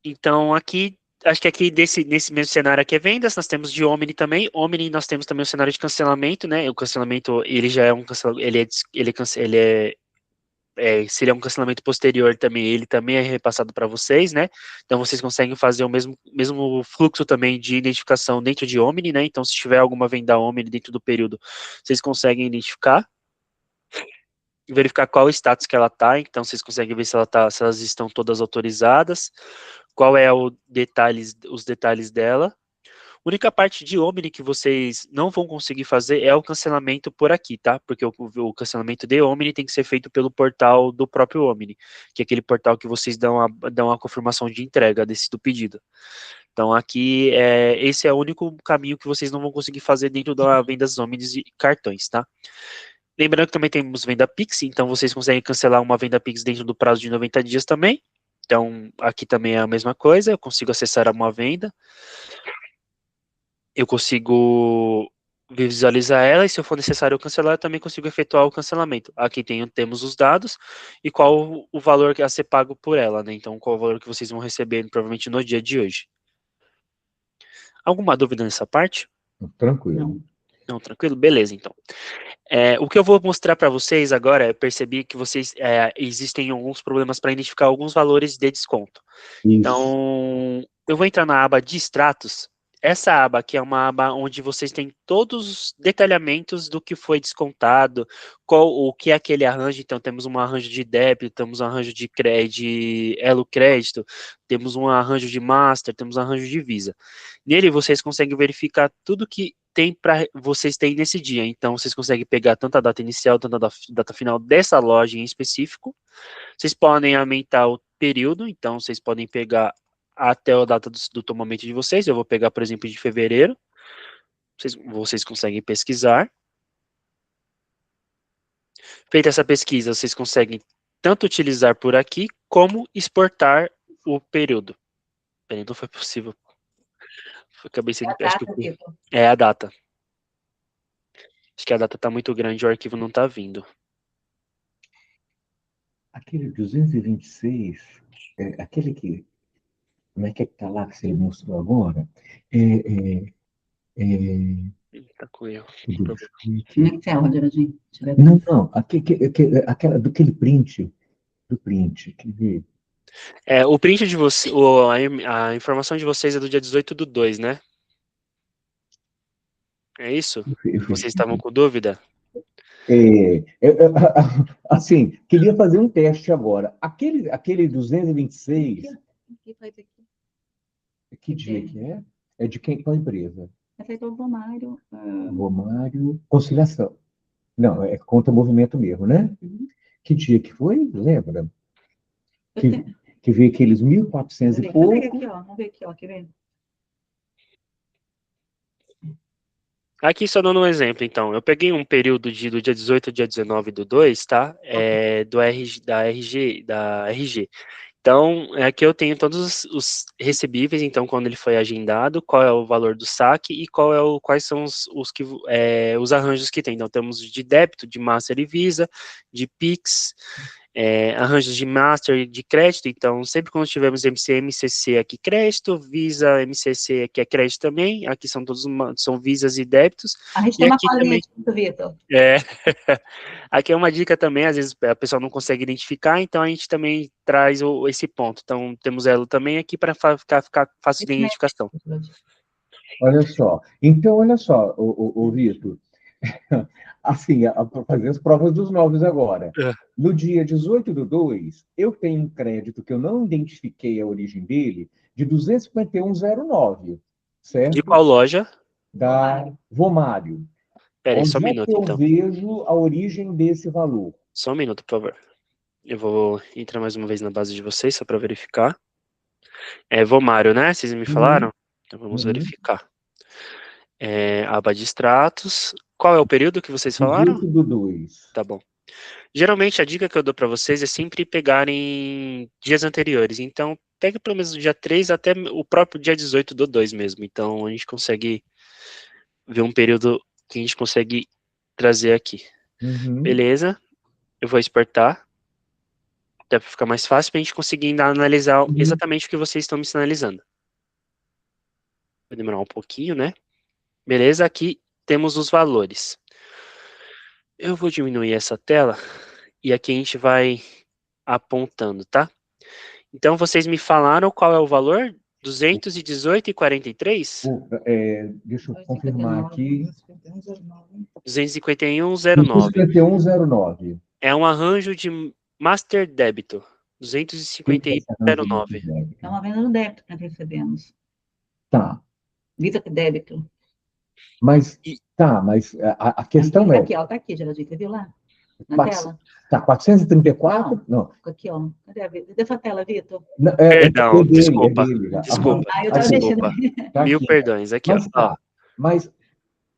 [SPEAKER 5] Então, aqui, acho que aqui nesse mesmo cenário aqui é vendas, nós temos de Omni também. Omni nós temos também o cenário de cancelamento, né? O cancelamento, ele já é um cancelamento, se ele é um cancelamento posterior também, ele também é repassado para vocês, né? Então vocês conseguem fazer o mesmo fluxo também de identificação dentro de Omni, né? Então se tiver alguma venda Omni dentro do período, vocês conseguem identificar, verificar qual o status que ela está, então vocês conseguem ver se elas estão todas autorizadas, qual é os detalhes dela. A única parte de Omni que vocês não vão conseguir fazer é o cancelamento por aqui, tá? Porque o cancelamento de Omni tem que ser feito pelo portal do próprio Omni, que é aquele portal que vocês dão a confirmação de entrega do pedido. Então aqui, esse é o único caminho que vocês não vão conseguir fazer dentro da vendas Omni e cartões, tá? Lembrando que também temos venda Pix, então vocês conseguem cancelar uma venda Pix dentro do prazo de 90 dias também. Então, aqui também é a mesma coisa, eu consigo acessar uma venda, eu consigo visualizar ela, e se eu for necessário cancelar, eu também consigo efetuar o cancelamento. Aqui temos os dados, e qual o valor a ser pago por ela, né? Então, qual o valor que vocês vão receber, provavelmente, no dia de hoje. Alguma dúvida nessa parte?
[SPEAKER 2] Tranquilo.
[SPEAKER 5] Não, tranquilo? Beleza, então. O que eu vou mostrar para vocês agora, eu percebi que existem alguns problemas para identificar alguns valores de desconto.
[SPEAKER 2] Isso.
[SPEAKER 5] Então, eu vou entrar na aba de extratos. Essa aba aqui é uma aba onde vocês têm todos os detalhamentos do que foi descontado, o que é aquele arranjo. Então, temos um arranjo de débito, temos um arranjo de Elo Crédito, temos um arranjo de Master, temos um arranjo de Visa. Nele, vocês conseguem verificar tudo que vocês têm nesse dia. Então, vocês conseguem pegar tanto a data inicial, tanto a data final dessa loja em específico. Vocês podem aumentar o período, então vocês podem pegar até a data do tomamento de vocês. Eu vou pegar, por exemplo, de fevereiro. Vocês conseguem pesquisar. Feita essa pesquisa, vocês conseguem tanto utilizar por aqui, como exportar o período. Peraí, não foi possível. Acabei sendo... É a data. Acho que a data está muito grande, o arquivo não está vindo.
[SPEAKER 2] Aquele 226, aquele que... Como é que está lá que você mostrou agora?
[SPEAKER 5] Tá com erro.
[SPEAKER 3] Como é que é, Rodrigo?
[SPEAKER 2] Não, aquela do print. Do print, quer ver?
[SPEAKER 5] O print de você, a informação de vocês é do dia 18/2, né? É isso? Vocês estavam com dúvida?
[SPEAKER 2] Assim, queria fazer um teste agora. Aquele 226, que dia que é? É de qual empresa?
[SPEAKER 3] Essa é do Romário.
[SPEAKER 2] Romário, conciliação. Não, é contra movimento mesmo, né?
[SPEAKER 3] Uhum.
[SPEAKER 2] Que dia que foi? Lembra? Que veio aqueles 1.400 e pouco.
[SPEAKER 3] Vamos ver aqui, ó, quer ver?
[SPEAKER 5] Aqui só dando um exemplo, então. Eu peguei um período do dia 18 ao dia 19/2, tá? Da RG. Então, aqui eu tenho todos os recebíveis, então, quando ele foi agendado, qual é o valor do saque e quais são os arranjos que tem. Então, temos de débito, de Master e Visa, de Pix, arranjos de Master e de crédito. Então, sempre quando tivermos MCC aqui crédito, Visa, MCC aqui é crédito também, aqui são são Visas e débitos.
[SPEAKER 3] A gente tem uma colinha do Vitor.
[SPEAKER 5] Aqui é uma dica também, às vezes a pessoa não consegue identificar, então a gente também traz esse ponto. Então, temos ela também aqui para ficar fácil de identificação.
[SPEAKER 2] Olha só. Então, olha só, o Vitor. Assim, para fazer as provas dos novos agora. No dia 18/2, eu tenho um crédito que eu não identifiquei a origem dele, de 251,09, certo?
[SPEAKER 5] De qual loja?
[SPEAKER 2] Da Romário.
[SPEAKER 5] Peraí, só um minuto, então.
[SPEAKER 2] Eu vejo a origem desse valor.
[SPEAKER 5] Só um minuto, por favor. Eu vou entrar mais uma vez na base de vocês, só para verificar. Vomário, né? Vocês me falaram? Então vamos verificar. Aba de extratos. Qual é o período que vocês falaram?
[SPEAKER 2] 18/2.
[SPEAKER 5] Tá bom. Geralmente, a dica que eu dou para vocês é sempre pegarem dias anteriores. Então, pega pelo menos do dia 3 até o próprio dia 18/2 mesmo. Então, a gente consegue ver um período que a gente consegue trazer aqui. Beleza. Eu vou exportar. Até para ficar mais fácil, para a gente conseguir analisar exatamente o que vocês estão me sinalizando. Vai demorar um pouquinho, né? Beleza, aqui temos os valores. Eu vou diminuir essa tela e aqui a gente vai apontando, tá? Então, vocês me falaram qual é o valor? 218,43?
[SPEAKER 2] Deixa eu confirmar aqui.
[SPEAKER 5] 251,09.
[SPEAKER 2] 5109.
[SPEAKER 5] É um arranjo de Master Débito. 251,09.
[SPEAKER 3] É uma venda no débito que nós recebemos.
[SPEAKER 2] Tá,
[SPEAKER 3] Visa que débito.
[SPEAKER 2] mas a questão
[SPEAKER 3] Tá
[SPEAKER 2] é,
[SPEAKER 3] aqui, ó, tá aqui, Geraldinho, você viu lá? Na
[SPEAKER 2] Quatro-
[SPEAKER 3] tela?
[SPEAKER 2] tá 434? Não.
[SPEAKER 3] Aqui, ó. Cadê a Vitor? Cadê essa tela, Vitor?
[SPEAKER 5] Perdão,
[SPEAKER 2] é dele,
[SPEAKER 5] desculpa.
[SPEAKER 2] é dele.
[SPEAKER 5] Desculpa.
[SPEAKER 3] Ah, eu tava
[SPEAKER 2] Aqui,
[SPEAKER 3] mexendo.
[SPEAKER 2] tá
[SPEAKER 5] Mil
[SPEAKER 2] aqui.
[SPEAKER 5] perdões. Aqui,
[SPEAKER 2] Mas
[SPEAKER 5] ó.
[SPEAKER 2] tá, mas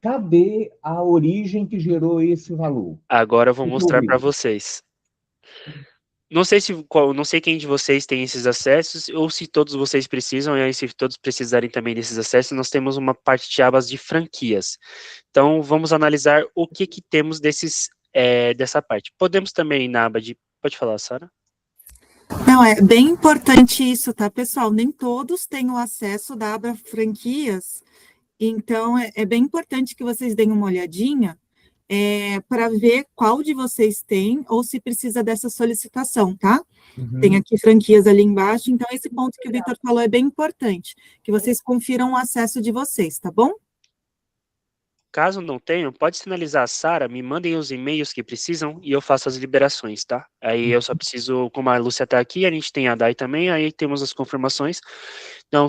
[SPEAKER 2] cadê a origem que gerou esse valor?
[SPEAKER 5] Agora eu vou
[SPEAKER 2] Deixa eu
[SPEAKER 5] mostrar
[SPEAKER 2] ver.
[SPEAKER 5] para vocês. Não sei quem de vocês tem esses acessos, ou se todos vocês precisam, e aí se todos precisarem também desses acessos, nós temos uma parte de abas de franquias. Então, vamos analisar o que temos dessa parte. Podemos também ir na aba de... Pode falar, Sara?
[SPEAKER 1] Não, é bem importante isso, tá, pessoal? Nem todos têm o acesso da aba franquias, então é bem importante que vocês deem uma olhadinha para ver qual de vocês tem ou se precisa dessa solicitação, tá? Tem aqui franquias ali embaixo, então esse ponto que o Vitor falou é bem importante, que vocês confiram o acesso de vocês, tá bom?
[SPEAKER 5] Caso não tenham, pode sinalizar a Sara, me mandem os e-mails que precisam e eu faço as liberações, tá? Aí eu só preciso, como a Lúcia tá aqui, a gente tem a Dai também, aí temos as confirmações. Então,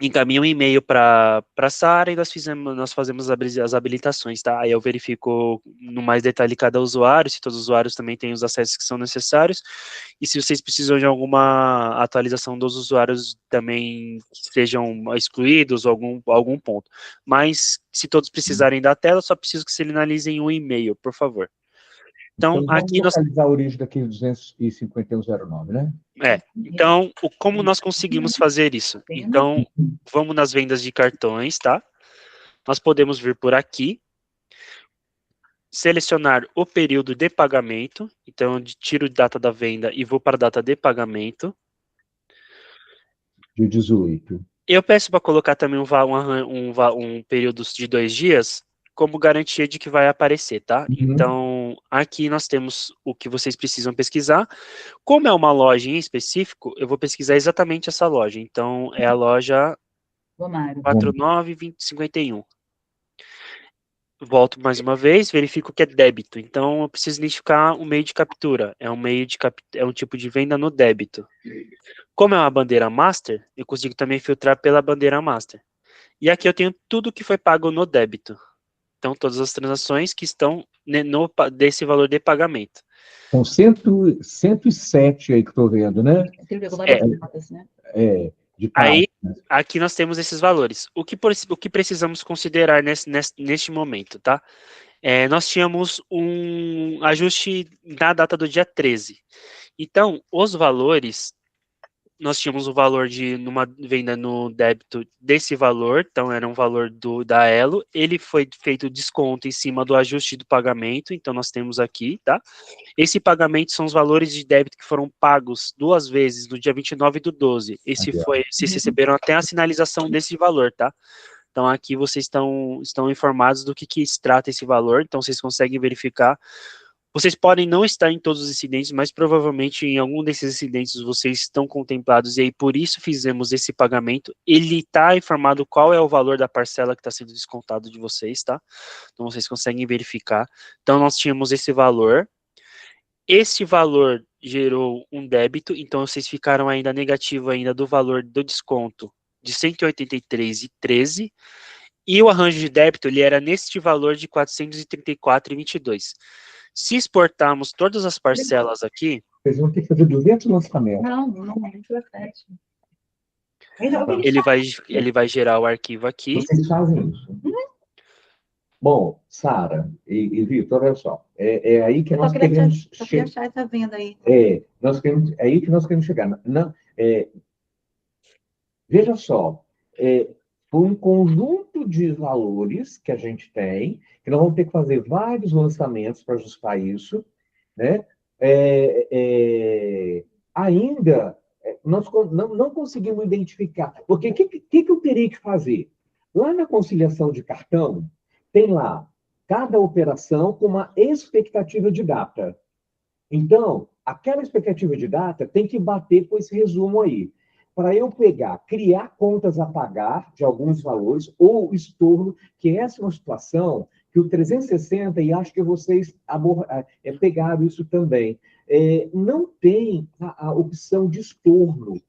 [SPEAKER 5] encaminha um e-mail para a Sara e nós fazemos as habilitações, tá? Aí eu verifico no mais detalhe cada usuário, se todos os usuários também têm os acessos que são necessários, e se vocês precisam de alguma atualização dos usuários também que sejam excluídos ou algum ponto. Mas se todos precisarem da tela, só preciso que sinalizem um e-mail, por favor. Então,
[SPEAKER 2] vamos
[SPEAKER 5] aqui nós...
[SPEAKER 2] localizar a origem daquele 25109, né?
[SPEAKER 5] Então, como nós conseguimos fazer isso? Então, vamos nas vendas de cartões, tá? Nós podemos vir por aqui, selecionar o período de pagamento, então eu tiro data da venda e vou para a data de pagamento.
[SPEAKER 2] De 18.
[SPEAKER 5] Eu peço para colocar também um período de 2 dias, como garantia de que vai aparecer, tá? Então, aqui nós temos o que vocês precisam pesquisar. Como é uma loja em específico, eu vou pesquisar exatamente essa loja. Então, é a loja 492051. Volto mais uma vez, verifico que é débito. Então, eu preciso identificar o meio de captura. É um tipo de venda no débito. Como é uma bandeira master, eu consigo também filtrar pela bandeira master. E aqui eu tenho tudo que foi pago no débito. Então, todas as transações que estão desse valor de pagamento.
[SPEAKER 2] São 107 aí que estou vendo, né?
[SPEAKER 5] Aí, aqui nós temos esses valores. O que precisamos considerar neste momento, tá? Nós tínhamos um ajuste na data do dia 13. Então, os valores... Nós tínhamos o valor numa venda no débito desse valor, então era um valor da Elo, ele foi feito desconto em cima do ajuste do pagamento, então nós temos aqui, tá? Esse pagamento são os valores de débito que foram pagos 2 vezes, no dia 29/12. Vocês receberam até a sinalização desse valor, tá? Então aqui vocês estão informados do que se trata esse valor, então vocês conseguem verificar. Vocês podem não estar em todos os incidentes, mas provavelmente em algum desses incidentes vocês estão contemplados, e aí por isso fizemos esse pagamento. Ele está informado qual é o valor da parcela que está sendo descontado de vocês, tá? Então vocês conseguem verificar. Então nós tínhamos esse valor. Esse valor gerou um débito, então vocês ficaram ainda negativo ainda do valor do desconto de 183,13, e o arranjo de débito ele era neste valor de 434,22. Se exportarmos todas as parcelas aqui...
[SPEAKER 2] Vocês vão ter que fazer 200 lançamentos.
[SPEAKER 3] Não
[SPEAKER 5] Ele vai gerar o arquivo aqui.
[SPEAKER 2] Vocês fazem isso. Bom, Sara e Vitor, olha só. É aí que nós queremos
[SPEAKER 3] chegar. Só queria achar essa venda aí.
[SPEAKER 2] É aí que nós queremos chegar. Veja só. Foi um conjunto de valores que a gente tem, que nós vamos ter que fazer vários lançamentos para ajustar isso, né? Ainda, nós não conseguimos identificar, porque o que eu teria que fazer? Lá na conciliação de cartão, tem lá cada operação com uma expectativa de data. Então, aquela expectativa de data tem que bater com esse resumo aí. Para eu pegar, criar contas a pagar de alguns valores, ou estorno, que essa é uma situação que o 360, e acho que vocês pegaram isso também, não tem a opção de estorno.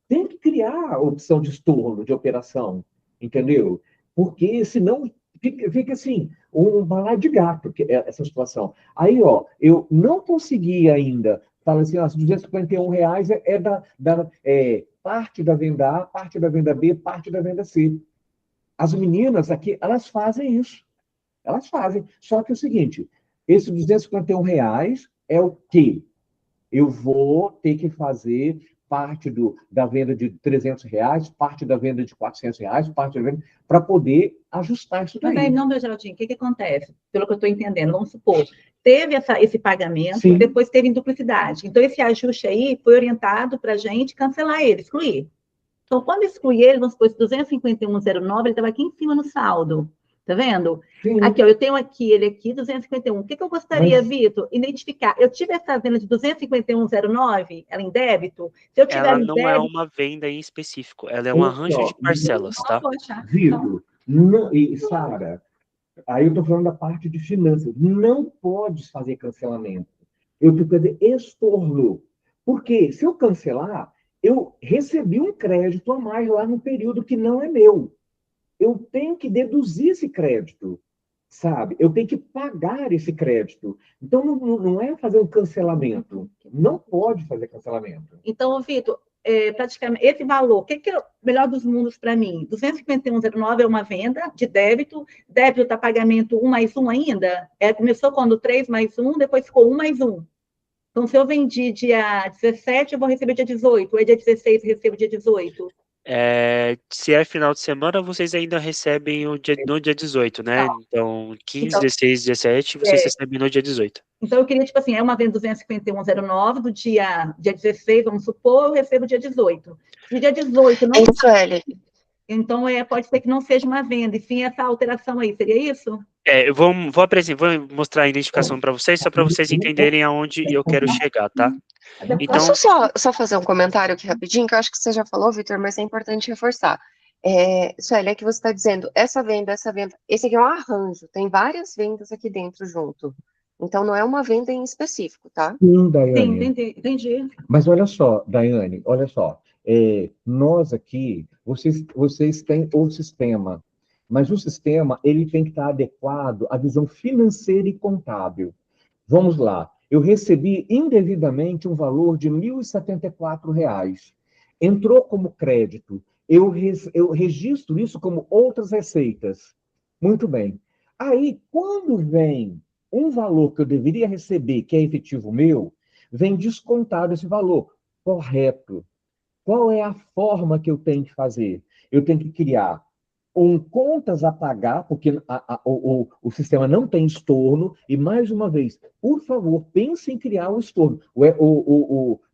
[SPEAKER 2] Tem que criar a opção de estorno de operação, entendeu? Porque senão fica assim, um balaio de gato, essa situação. Aí, ó, eu não consegui ainda, fala assim, ó, R$ 251 parte da venda A, parte da venda B, parte da venda C. As meninas aqui, elas fazem isso. Elas fazem. Só que é o seguinte, esse R$ 251 é o quê? Eu vou ter que fazer parte da venda de R$ 300, parte da venda de R$ 400, parte da venda, para poder ajustar isso daí.
[SPEAKER 3] Mas aí, não, meu Geraldinho, o que acontece? Pelo que eu estou entendendo, vamos supor, teve esse pagamento,
[SPEAKER 2] Sim.
[SPEAKER 3] depois teve em duplicidade. Então, esse ajuste aí foi orientado para a gente cancelar ele, excluir. Então, quando excluir ele, vamos supor, esse 251,09, ele estava aqui em cima no saldo. Tá vendo?
[SPEAKER 2] Sim.
[SPEAKER 3] Aqui, ó, eu tenho ele aqui, 251. O que eu gostaria, Vitor? Identificar. Eu tive essa venda de 251,09, ela em débito? Se eu tiver
[SPEAKER 5] Ela
[SPEAKER 3] em
[SPEAKER 5] não
[SPEAKER 3] débito,
[SPEAKER 5] é uma venda em específico, ela é um arranjo de parcelas, tá?
[SPEAKER 2] Vitor, e Sara, aí eu estou falando da parte de finanças. Não pode fazer cancelamento. Eu tenho que fazer estorno. Porque se eu cancelar, eu recebi um crédito a mais lá no período que não é meu. Eu tenho que deduzir esse crédito, sabe? Eu tenho que pagar esse crédito. Então, não é fazer um cancelamento. Não pode fazer cancelamento.
[SPEAKER 3] Então, Vitor, praticamente, esse valor, o que é o melhor dos mundos para mim? 251,09 é uma venda de débito está pagamento 1 mais 1 ainda? Começou quando 3 mais 1, depois ficou 1 mais 1. Então, se eu vendi dia 17, eu vou receber dia 18, ou é dia 16 eu recebo dia 18?
[SPEAKER 5] Se é final de semana, vocês ainda recebem no dia 18, né? Então, 15, 16, 17, vocês recebem no dia 18.
[SPEAKER 3] Então, eu queria, tipo assim, é uma venda 251,09 do dia 16, vamos supor, eu recebo dia 18. Se dia 18 não... Então, pode ser que não seja uma venda, e sim essa alteração aí, seria isso?
[SPEAKER 5] Eu vou mostrar a identificação para vocês, só para vocês entenderem aonde eu quero chegar, tá?
[SPEAKER 4] Então, posso só fazer um comentário aqui rapidinho, que eu acho que você já falou, Vitor, mas é importante reforçar. Sueli, é que você está dizendo, essa venda, esse aqui é um arranjo, tem várias vendas aqui dentro junto. Então, não é uma venda em específico, tá?
[SPEAKER 2] Sim, Daiane.
[SPEAKER 3] Sim, entendi.
[SPEAKER 2] Mas olha só, Daiane, olha só. Nós aqui, vocês têm o sistema, mas o sistema ele tem que estar adequado à visão financeira e contábil. Vamos lá. Eu recebi indevidamente um valor de R$ 1.074. Entrou como crédito. Eu registro isso como outras receitas. Muito bem. Aí, quando vem um valor que eu deveria receber, que é efetivo meu, vem descontado esse valor. Correto. Qual é a forma que eu tenho que fazer? Eu tenho que criar contas a pagar, porque o sistema não tem estorno, e, mais uma vez, por favor, pense em criar o estorno.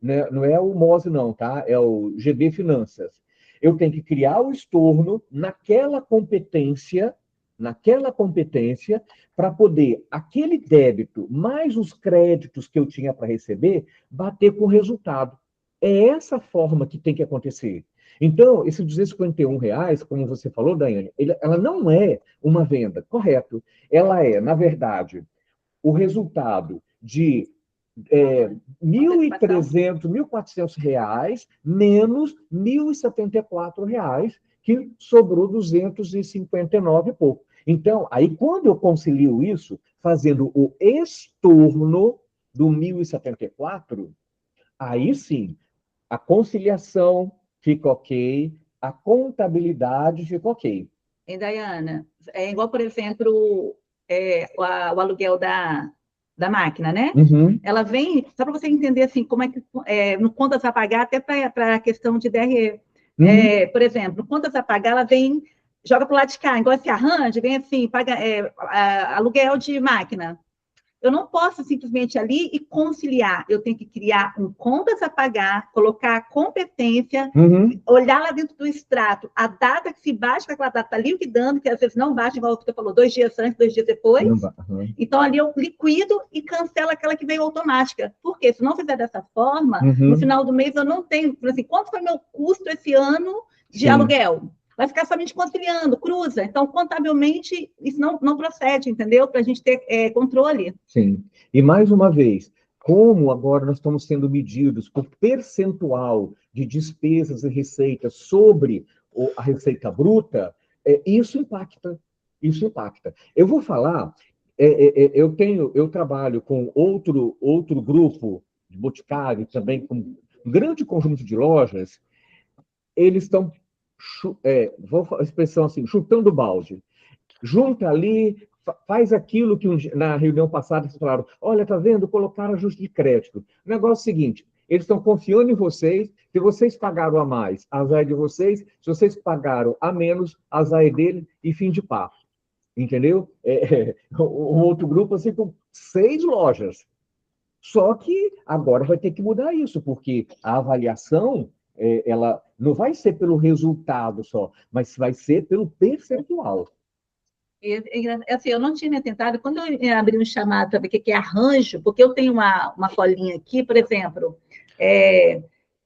[SPEAKER 2] Não é o MOSE, não, tá? É o GB Finanças. Eu tenho que criar o estorno naquela competência, para poder, aquele débito, mais os créditos que eu tinha para receber, bater com o resultado. É essa forma que tem que acontecer. Então, esse R$ 251, como você falou, Daiane, ela não é uma venda, correto. Ela é, na verdade, o resultado de R$ 1.300, R$ 1.400 menos R$ 1.074, que sobrou 259 e pouco. Então, aí quando eu concilio isso, fazendo o estorno do 1.074, aí sim, a conciliação fica ok, a contabilidade fica ok.
[SPEAKER 3] Hein, Dayana? É igual, por exemplo, o aluguel da máquina, né?
[SPEAKER 2] Uhum.
[SPEAKER 3] Ela vem, só para você entender assim, como é que no contas a pagar, até para a questão de DRE. Por exemplo, no contas a pagar, ela vem, joga para o lado de cá, igual esse arranjo, vem assim, paga aluguel de máquina. Eu não posso simplesmente ali e conciliar. Eu tenho que criar um contas a pagar, colocar a competência, olhar lá dentro do extrato, a data que se baixa com aquela data está liquidando, que às vezes não baixa, igual você falou, 2 dias antes, 2 dias depois. Então, ali eu liquido e cancelo aquela que veio automática. Por quê? Se não fizer dessa forma, no final do mês eu não tenho, assim, quanto foi meu custo esse ano de aluguel? Vai ficar somente conciliando, cruza. Então, contabilmente, isso não procede, entendeu? Para a gente ter controle.
[SPEAKER 2] Sim. E, mais uma vez, como agora nós estamos sendo medidos por percentual de despesas e receitas sobre a receita bruta, isso impacta. Isso impacta. Eu vou falar, eu trabalho com outro grupo de boticário, também com um grande conjunto de lojas, eles estão, vou falar a expressão assim, chutando balde. Junta ali, faz aquilo que na reunião passada vocês falaram, olha, tá vendo? Colocaram ajuste de crédito. O negócio é o seguinte, eles estão confiando em vocês, se vocês pagaram a mais, azar é de vocês, se vocês pagaram a menos, azar é dele e fim de papo. Entendeu? Um outro grupo, assim, com 6 lojas. Só que agora vai ter que mudar isso, porque a avaliação, ela não vai ser pelo resultado só, mas vai ser pelo percentual.
[SPEAKER 3] Assim, eu não tinha me atentado, quando eu abri um chamado para ver o que é arranjo, porque eu tenho uma colinha aqui, por exemplo,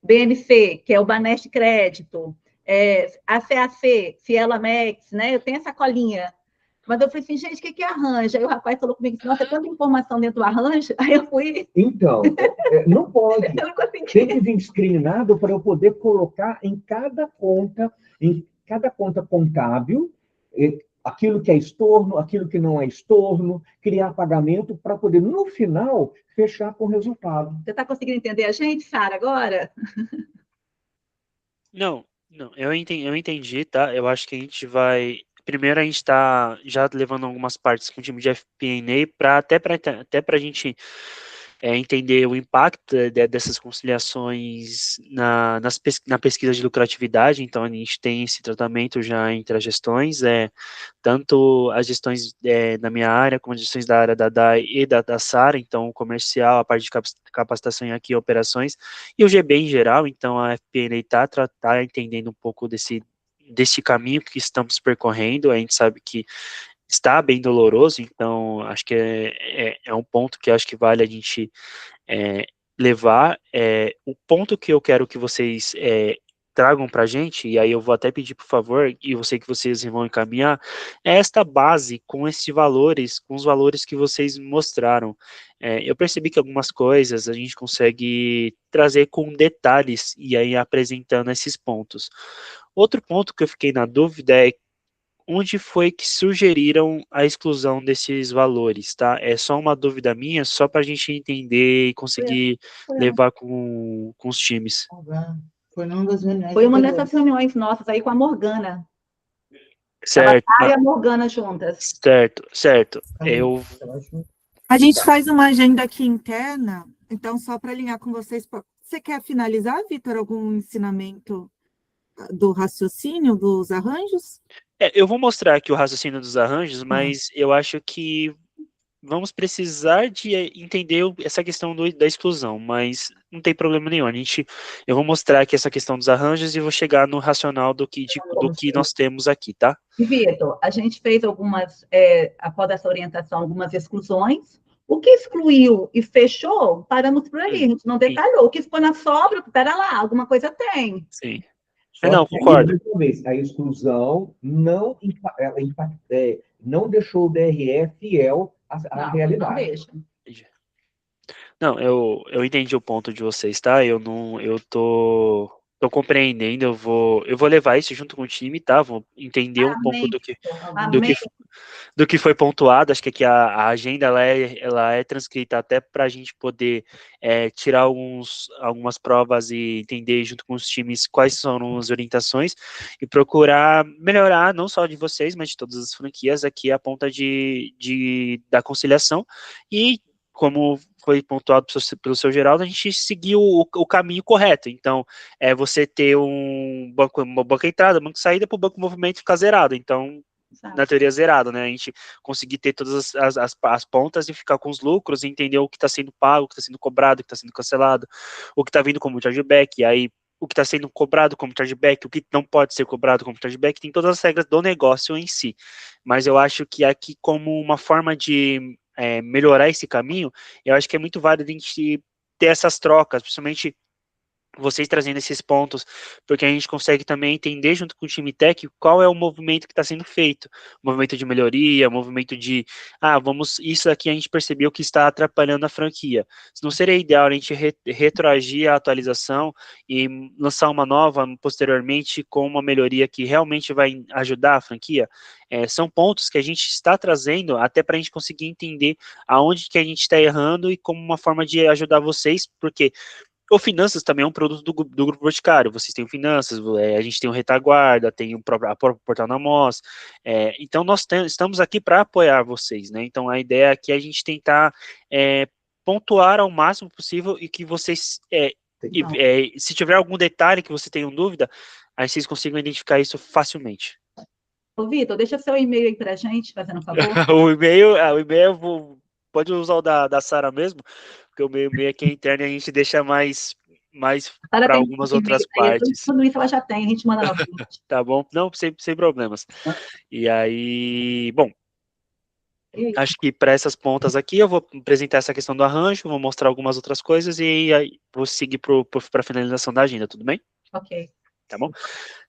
[SPEAKER 3] BNC, que é o Banesp Crédito, ACAC, Cielo Max, né? Eu tenho essa colinha. Mas eu falei assim, gente, o que é arranjo? Aí o rapaz falou comigo, nossa, é tanta informação dentro do arranjo. Aí eu fui...
[SPEAKER 2] Então, não pode.
[SPEAKER 3] Eu não consegui.
[SPEAKER 2] Tem que vir discriminado para eu poder colocar em cada conta contábil, aquilo que é estorno, aquilo que não é estorno, criar pagamento para poder, no final, fechar com o resultado.
[SPEAKER 3] Você está conseguindo entender a gente, Sara, agora?
[SPEAKER 5] Não, eu entendi, tá? Eu acho que a gente vai. Primeiro, a gente está já levando algumas partes com o time de FP&A até para a gente entender o impacto dessas conciliações na pesquisa de lucratividade. Então, a gente tem esse tratamento já entre as gestões, tanto as gestões da minha área, como as gestões da área da DAI e da SARA, então o comercial, a parte de capacitação aqui e operações, e o GB em geral. Então, a FP&A está entendendo um pouco desse caminho que estamos percorrendo. A gente sabe que está bem doloroso, então acho que é um ponto que acho que vale a gente levar. O ponto que eu quero que vocês tragam para a gente, e aí eu vou até pedir, por favor, e eu sei que vocês vão encaminhar, é esta base com esses valores, com os valores que vocês mostraram. Eu percebi que algumas coisas a gente consegue trazer com detalhes, e aí apresentando esses pontos. Outro ponto que eu fiquei na dúvida é onde foi que sugeriram a exclusão desses valores, tá? É só uma dúvida minha, só para a gente entender e conseguir levar com os times.
[SPEAKER 6] Foi numa das reuniões.
[SPEAKER 3] Foi uma dessas reuniões nossas aí com a Morgana.
[SPEAKER 5] Certo.
[SPEAKER 3] A e a Morgana juntas.
[SPEAKER 5] Certo.
[SPEAKER 1] A gente faz uma agenda aqui interna, então só para alinhar com vocês. Você quer finalizar, Vitor, algum ensinamento do raciocínio dos arranjos?
[SPEAKER 5] Eu vou mostrar aqui o raciocínio dos arranjos, mas eu acho que vamos precisar de entender essa questão da exclusão, mas não tem problema nenhum. Eu vou mostrar aqui essa questão dos arranjos e vou chegar no racional do que nós temos aqui, tá?
[SPEAKER 3] E, Vitor, a gente fez após essa orientação, algumas exclusões. O que excluiu e fechou, paramos por ali, a gente não detalhou. O que ficou na sobra, pera lá, alguma coisa tem.
[SPEAKER 5] Sim. Não, concordo.
[SPEAKER 2] A exclusão não deixou o DRE fiel à realidade.
[SPEAKER 3] Não deixa.
[SPEAKER 5] Não, eu entendi o ponto de vocês, tá? Eu tô compreendendo, eu vou levar isso junto com o time, tá? Vou entender um pouco do que foi pontuado. Acho que aqui a agenda ela é transcrita até para a gente poder tirar algumas provas e entender junto com os times quais são as orientações e procurar melhorar não só de vocês, mas de todas as franquias aqui a ponta da conciliação. E como foi pontuado pelo seu Geraldo, a gente seguiu o caminho correto. Então, você ter uma banca entrada, banco saída, para o banco movimento ficar zerado. Então, na teoria zerado, né? A gente conseguir ter todas as pontas e ficar com os lucros e entender o que está sendo pago, o que está sendo cobrado, o que está sendo cancelado, o que está vindo como chargeback, e aí o que está sendo cobrado como chargeback, o que não pode ser cobrado como chargeback, tem todas as regras do negócio em si. Mas eu acho que aqui, como uma forma de melhorar esse caminho, eu acho que é muito válido a gente ter essas trocas, principalmente vocês trazendo esses pontos, porque a gente consegue também entender junto com o time tech qual é o movimento que está sendo feito, movimento de melhoria, movimento de, isso aqui a gente percebeu que está atrapalhando a franquia. Não seria ideal a gente retroagir a atualização e lançar uma nova posteriormente com uma melhoria que realmente vai ajudar a franquia? São pontos que a gente está trazendo até para a gente conseguir entender aonde que a gente está errando e como uma forma de ajudar vocês, porque o Finanças também é um produto do Grupo Boticário. Vocês têm o Finanças, a gente tem o Retaguarda, tem a própria Portal na Mos. Então, nós estamos aqui para apoiar vocês, né? Então, a ideia aqui é a gente tentar pontuar ao máximo possível e que vocês, se tiver algum detalhe que você tenha dúvida, aí vocês consigam identificar isso facilmente.
[SPEAKER 3] Ô, Vitor, deixa seu e-mail aí para a gente, fazendo um favor.
[SPEAKER 5] O e-mail pode usar o da Sara mesmo, porque o meu e-mail aqui é interno e a gente deixa mais para algumas outras partes.
[SPEAKER 3] Tudo isso ela já tem, a gente manda novamente.
[SPEAKER 5] Tá bom? Não, sem problemas. E aí, bom, acho que para essas pontas aqui eu vou apresentar essa questão do arranjo, vou mostrar algumas outras coisas e aí vou seguir para a finalização da agenda, tudo bem?
[SPEAKER 3] Ok.
[SPEAKER 5] Tá bom?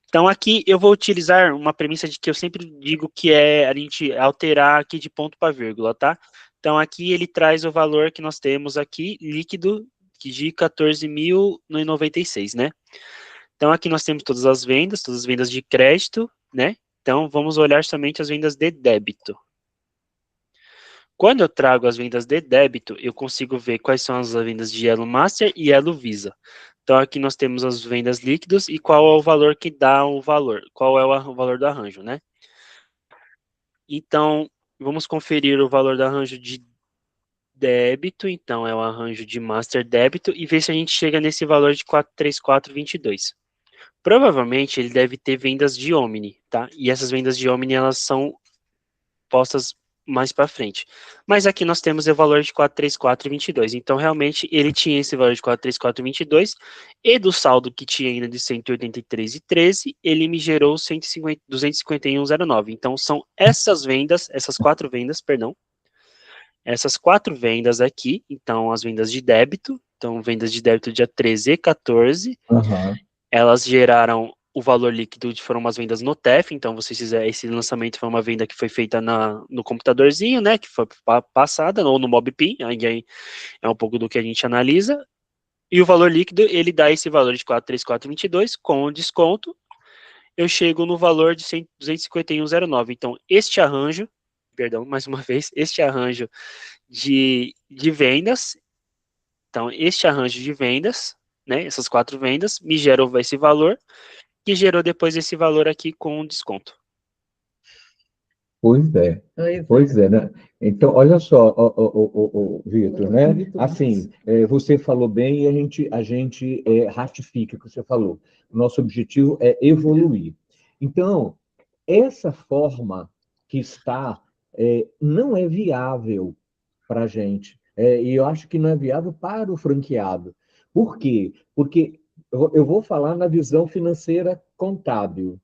[SPEAKER 5] Então, aqui eu vou utilizar uma premissa de que eu sempre digo que é a gente alterar aqui de ponto para vírgula, tá? Então, aqui ele traz o valor que nós temos aqui, líquido, de 14.096, né? Então, aqui nós temos todas as vendas de crédito, né? Então, vamos olhar somente as vendas de débito. Quando eu trago as vendas de débito, eu consigo ver quais são as vendas de Elo Master e Elo Visa. Então, aqui nós temos as vendas líquidas e qual é o valor que dá o valor, qual é o valor do arranjo, né? Então, vamos conferir o valor do arranjo de débito, então é o arranjo de Master débito, e ver se a gente chega nesse valor de 434,22. Provavelmente, ele deve ter vendas de Omni, tá? E essas vendas de Omni, elas são postas mais para frente. Mas aqui nós temos o valor de 434,22. Então, realmente, ele tinha esse valor de 434,22 e do saldo que tinha ainda de 183,13, ele me gerou 251,09. Então, são essas vendas, essas quatro vendas aqui, então, as vendas de débito, então, vendas de débito dia 13 e 14, elas geraram o valor líquido foram umas vendas no TEF, então vocês fizeram, esse lançamento foi uma venda que foi feita no computadorzinho, né, que foi passada, ou no MobPin, aí é um pouco do que a gente analisa, e o valor líquido, ele dá esse valor de 434,22, com desconto, eu chego no valor de 251,09, então este arranjo, perdão, mais uma vez, este arranjo de vendas, então este arranjo de vendas, né, essas quatro vendas, me geram esse valor, que gerou depois esse valor aqui com desconto.
[SPEAKER 2] Pois é, né? Então, olha só, Vitor, né? Assim, você falou bem e a gente ratifica o que você falou. Nosso objetivo é evoluir. Então, essa forma que está não é viável para a gente. E eu acho que não é viável para o franqueado. Por quê? Porque eu vou falar na visão financeira contábil.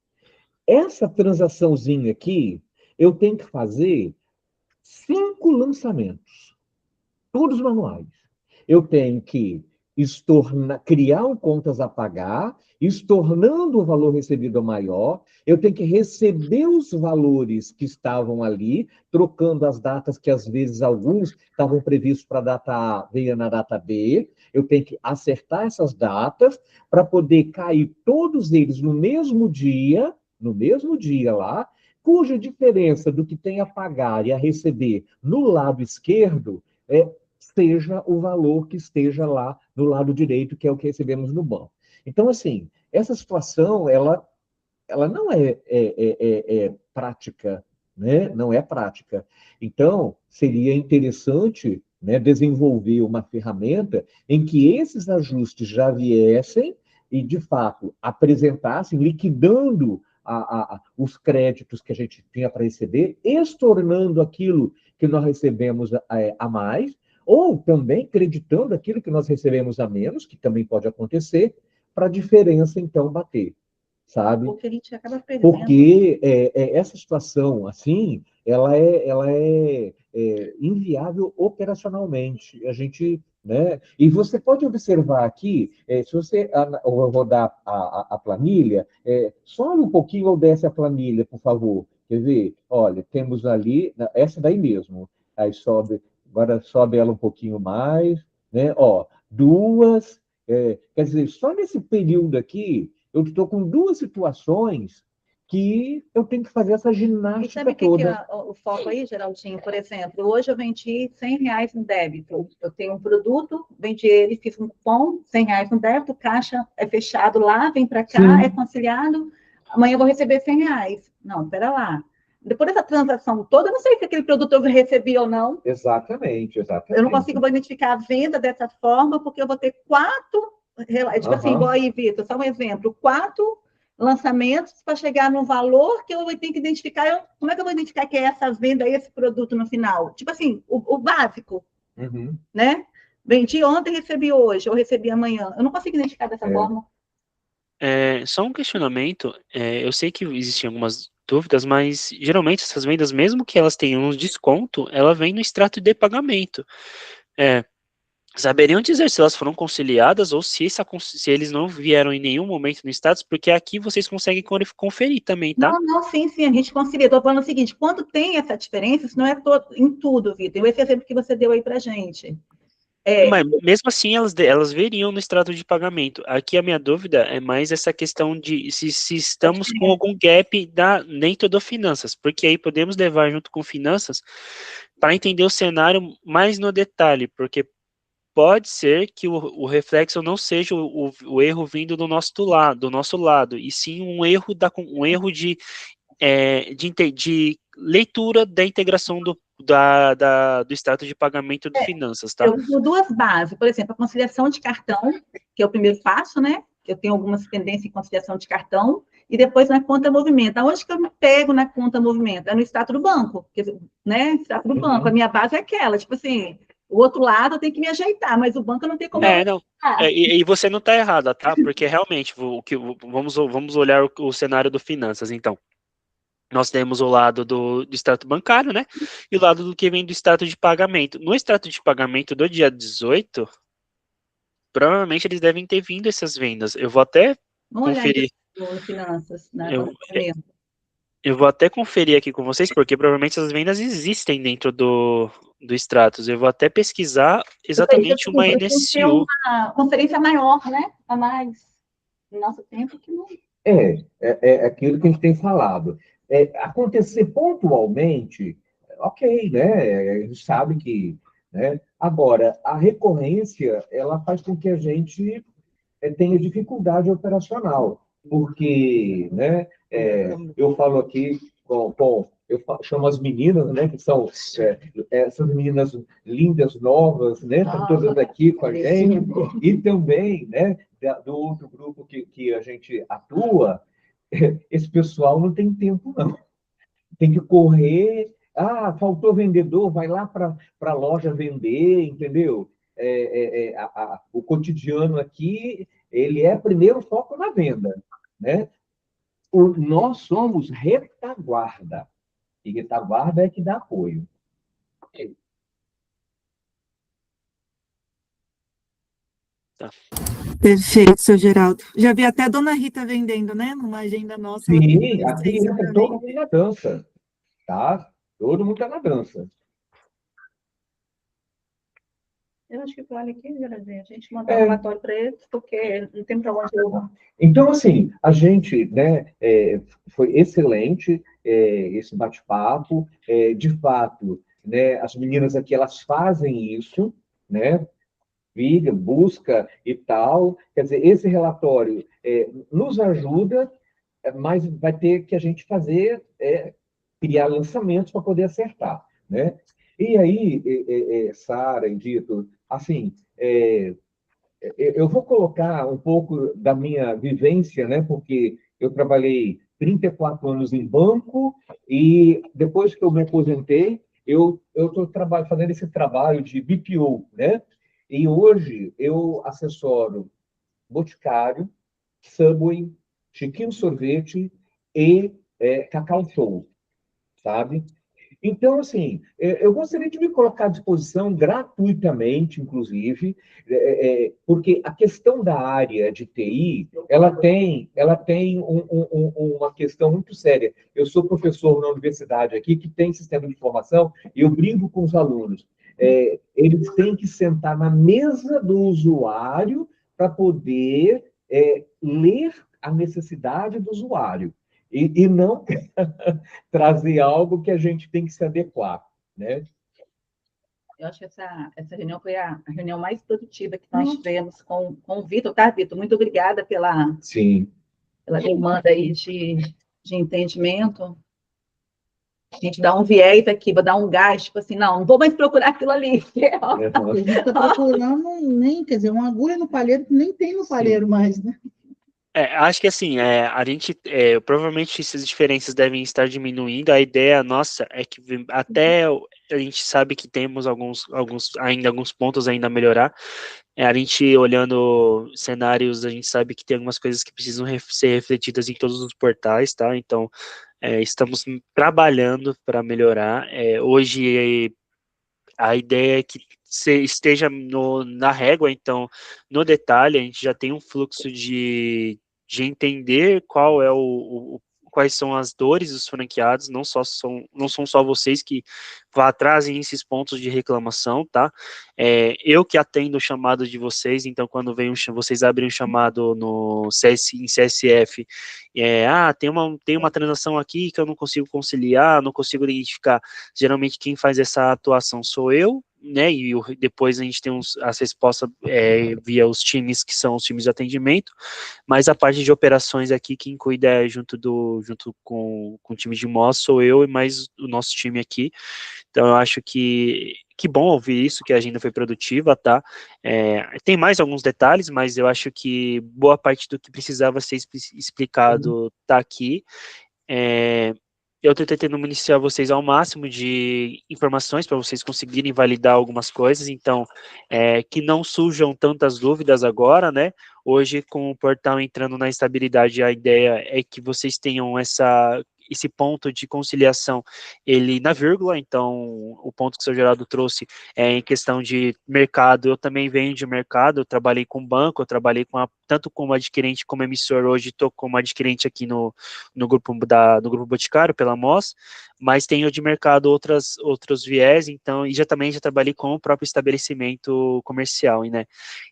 [SPEAKER 2] Essa transaçãozinha aqui, eu tenho que fazer 5 lançamentos, todos manuais. Eu tenho que criar contas a pagar, estornando o valor recebido maior, eu tenho que receber os valores que estavam ali, trocando as datas que às vezes alguns estavam previstos para a data A, veio na data B, eu tenho que acertar essas datas para poder cair todos eles no mesmo dia lá, cuja diferença do que tem a pagar e a receber no lado esquerdo seja o valor que esteja lá no lado direito, que é o que recebemos no banco. Então, assim, essa situação, ela não é prática, né? Não é prática. Então, seria interessante, né, desenvolver uma ferramenta em que esses ajustes já viessem e, de fato, apresentassem, liquidando os créditos que a gente tinha para receber, estornando aquilo que nós recebemos a mais, ou também creditando aquilo que nós recebemos a menos, que também pode acontecer, para a diferença, então, bater, sabe?
[SPEAKER 3] Porque a gente acaba perdendo.
[SPEAKER 2] Porque essa situação, assim, ela é inviável operacionalmente. A gente, né? E você pode observar aqui, se você rodar a planilha, sobe um pouquinho ou desce a planilha, por favor. Quer ver? Olha, temos ali, essa daí mesmo. Aí sobe, agora sobe ela um pouquinho mais, né? Ó, duas. Quer dizer, só nesse período aqui, eu estou com duas situações que eu tenho que fazer essa
[SPEAKER 3] E
[SPEAKER 2] ginástica
[SPEAKER 3] sabe o que
[SPEAKER 2] toda.
[SPEAKER 3] é o foco aí, Geraldinho? Por exemplo, hoje eu vendi R$ 100 no débito. Eu tenho um produto, vendi ele, fiz um cupom, R$ 100 no débito, caixa é fechado lá, vem para cá,
[SPEAKER 2] Sim.
[SPEAKER 3] é conciliado, amanhã eu vou receber R$ 100. Não, pera lá. Depois dessa transação toda, eu não sei se aquele produto eu recebi ou não.
[SPEAKER 2] Exatamente, exatamente.
[SPEAKER 3] Eu não consigo identificar a venda dessa forma, porque eu vou ter 4, tipo assim, igual aí, Vitor, só um exemplo, 4 lançamentos para chegar no valor que eu tenho que identificar. Como é que eu vou identificar que é essa venda, esse produto no final? Tipo assim, o básico, né? Vendi ontem, recebi hoje, ou recebi amanhã. Eu não consigo identificar dessa forma.
[SPEAKER 5] Só um questionamento, eu sei que existem algumas dúvidas, mas geralmente essas vendas, mesmo que elas tenham um desconto, ela vem no extrato de pagamento. Saberiam dizer se elas foram conciliadas ou se eles não vieram em nenhum momento no status, porque aqui vocês conseguem conferir também, tá?
[SPEAKER 3] Não, sim, a gente concilia. Estou falando o seguinte, quando tem essa diferença, isso não é em tudo, Vitor. Esse exemplo que você deu aí para gente.
[SPEAKER 5] Mas mesmo assim elas veriam no extrato de pagamento. Aqui a minha dúvida é mais essa questão de se estamos com algum gap dentro do finanças, porque aí podemos levar junto com finanças para entender o cenário mais no detalhe, porque pode ser que o reflexo não seja o erro vindo do nosso lado, e sim um erro de leitura da integração do extrato de pagamento de finanças, tá?
[SPEAKER 3] Eu uso duas bases, por exemplo, a conciliação de cartão, que é o primeiro passo, né? Eu tenho algumas pendências em conciliação de cartão, e depois na conta movimento. Aonde que eu me pego na conta movimento? É no extrato do banco, né? Extrato do banco. A minha base é aquela, tipo assim, o outro lado eu tenho que me ajeitar, mas o banco eu não tem como...
[SPEAKER 5] Não. E você não está errada, tá? Porque realmente, vamos olhar o cenário do finanças, então. Nós temos o lado do extrato bancário, né? E o lado do que vem do extrato de pagamento. No extrato de pagamento do dia 18, provavelmente eles devem ter vindo essas vendas. Eu vou até
[SPEAKER 3] Vamos olhar
[SPEAKER 5] conferir.
[SPEAKER 3] no finanças, na
[SPEAKER 5] Eu,
[SPEAKER 3] conta movimento.
[SPEAKER 5] eu vou até conferir aqui com vocês, porque provavelmente essas vendas existem dentro do extratos. Eu vou até pesquisar exatamente uma
[SPEAKER 3] Ter
[SPEAKER 5] NSU.
[SPEAKER 3] uma conferência maior, né? A mais no nosso tempo que não...
[SPEAKER 2] É aquilo que a gente tem falado. Acontecer pontualmente, ok, né? A gente sabe que, né? Agora, a recorrência, ela faz com que a gente tenha dificuldade operacional, porque, né? Eu falo aqui chamo as meninas, né? Que são essas meninas lindas, novas, né? Estão todas aqui com a gente, e também, né? Do outro grupo que a gente atua, esse pessoal não tem tempo, não. Tem que correr. Ah, faltou vendedor, vai lá para a loja vender, entendeu? O cotidiano aqui, ele é primeiro foco na venda, né? Nós somos retaguarda, e retaguarda é que dá apoio.
[SPEAKER 5] Tá.
[SPEAKER 1] Perfeito, seu Geraldo. Já vi até a dona Rita vendendo, né? Numa agenda nossa.
[SPEAKER 2] Sim, aqui entra todo mundo na dança, tá? Todo mundo está na dança.
[SPEAKER 3] Eu acho que vale aqui, Geraldinho, a gente mandar um relatório para eles, porque não tem para onde eu...
[SPEAKER 2] Então, assim, a gente, né, foi excelente esse bate-papo. De fato, né, as meninas aqui, elas fazem isso, né? Busca e tal. Quer dizer, esse relatório nos ajuda, mas vai ter que a gente fazer, criar lançamentos para poder acertar, né? E aí, Sara e Vitor, assim, eu vou colocar um pouco da minha vivência, né? Porque eu trabalhei 34 anos em banco, e depois que eu me aposentei, eu estou fazendo esse trabalho de BPO, né? E hoje eu assessoro Boticário, Subway, Chiquinho Sorvete e Cacau Show, sabe? Então, assim, eu gostaria de me colocar à disposição gratuitamente, inclusive, porque a questão da área de TI, ela tem uma questão muito séria. Eu sou professor na universidade aqui, que tem sistema de informação, e eu brinco com os alunos. Eles têm que sentar na mesa do usuário para poder ler a necessidade do usuário. E não trazer algo que a gente tem que se adequar, né?
[SPEAKER 3] Eu acho que essa reunião foi a reunião mais produtiva que nós tivemos com o Vitor, tá, Vitor? Muito obrigada pela demanda aí de entendimento. A gente dá um viés aqui, vou dar um gás, tipo assim, não vou mais procurar aquilo ali.
[SPEAKER 6] A gente está procurando quer dizer, uma agulha no palheiro que nem tem no palheiro mais, né?
[SPEAKER 5] Acho que assim, a gente, provavelmente essas diferenças devem estar diminuindo. A ideia nossa é que até a gente sabe que temos alguns pontos ainda a melhorar. A gente olhando cenários, a gente sabe que tem algumas coisas que precisam ser refletidas em todos os portais, tá? Então, estamos trabalhando para melhorar. Hoje, a ideia é que esteja na régua, então, no detalhe, a gente já tem um fluxo de entender quais são as dores dos franqueados, não são só vocês que trazem esses pontos de reclamação, tá? Eu que atendo o chamado de vocês, então quando vocês abrem um chamado em CSF, tem uma transação aqui que eu não consigo conciliar, não consigo identificar. Geralmente quem faz essa atuação sou eu, né, e depois a gente tem as respostas via os times que são os times de atendimento, mas a parte de operações aqui, quem cuida junto com o time de MOS sou eu e mais o nosso time aqui. Então eu acho que bom ouvir isso, que a agenda foi produtiva, tá? Tem mais alguns detalhes, mas eu acho que boa parte do que precisava ser explicado tá aqui. Eu estou tentando municiar vocês ao máximo de informações para vocês conseguirem validar algumas coisas, então, que não surjam tantas dúvidas agora, né? Hoje, com o portal entrando na estabilidade, a ideia é que vocês tenham esse ponto de conciliação, ele na vírgula, então, o ponto que o seu Geraldo trouxe em questão de mercado, eu também venho de mercado, eu trabalhei com banco, eu trabalhei tanto como adquirente como emissor, hoje estou como adquirente aqui no grupo Boticário, pela MOS, mas tenho de mercado outros viés, então, e já trabalhei com o próprio estabelecimento comercial, né?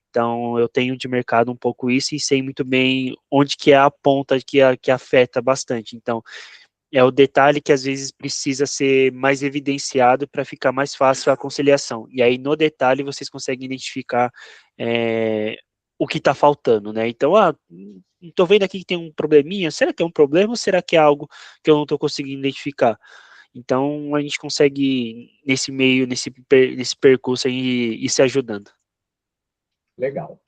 [SPEAKER 5] Então, eu tenho de mercado um pouco isso e sei muito bem onde que é a ponta que afeta bastante. Então, é o detalhe que às vezes precisa ser mais evidenciado para ficar mais fácil a conciliação. E aí, no detalhe, vocês conseguem identificar o que está faltando, né? Então, estou vendo aqui que tem um probleminha, será que é um problema ou será que é algo que eu não estou conseguindo identificar? Então, a gente consegue, nesse percurso aí, ir se ajudando.
[SPEAKER 2] Legal.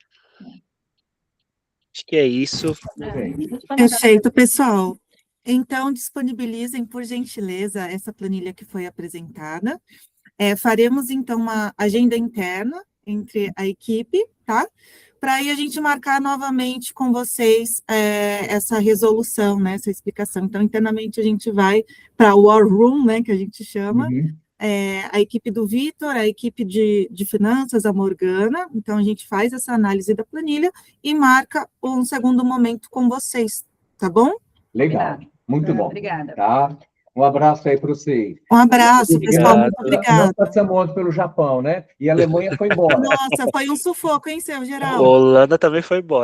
[SPEAKER 5] Acho que é isso.
[SPEAKER 1] Perfeito, pessoal. Então, disponibilizem, por gentileza, essa planilha que foi apresentada. Faremos, então, uma agenda interna entre a equipe, tá? Para aí a gente marcar novamente com vocês essa resolução, né, essa explicação. Então, internamente, a gente vai para o War Room, né, que a gente chama, a equipe do Vitor, a equipe de finanças, a Morgana. Então, a gente faz essa análise da planilha e marca um segundo momento com vocês, tá bom?
[SPEAKER 2] Legal, muito bom.
[SPEAKER 3] Obrigada.
[SPEAKER 2] Tá? Um abraço aí para vocês.
[SPEAKER 1] Um abraço, pessoal, muito obrigada.
[SPEAKER 2] Nós passamos ontem pelo Japão, né? E a Alemanha foi embora.
[SPEAKER 1] Nossa, foi um sufoco, hein, seu Geraldo?
[SPEAKER 5] A Holanda também foi embora.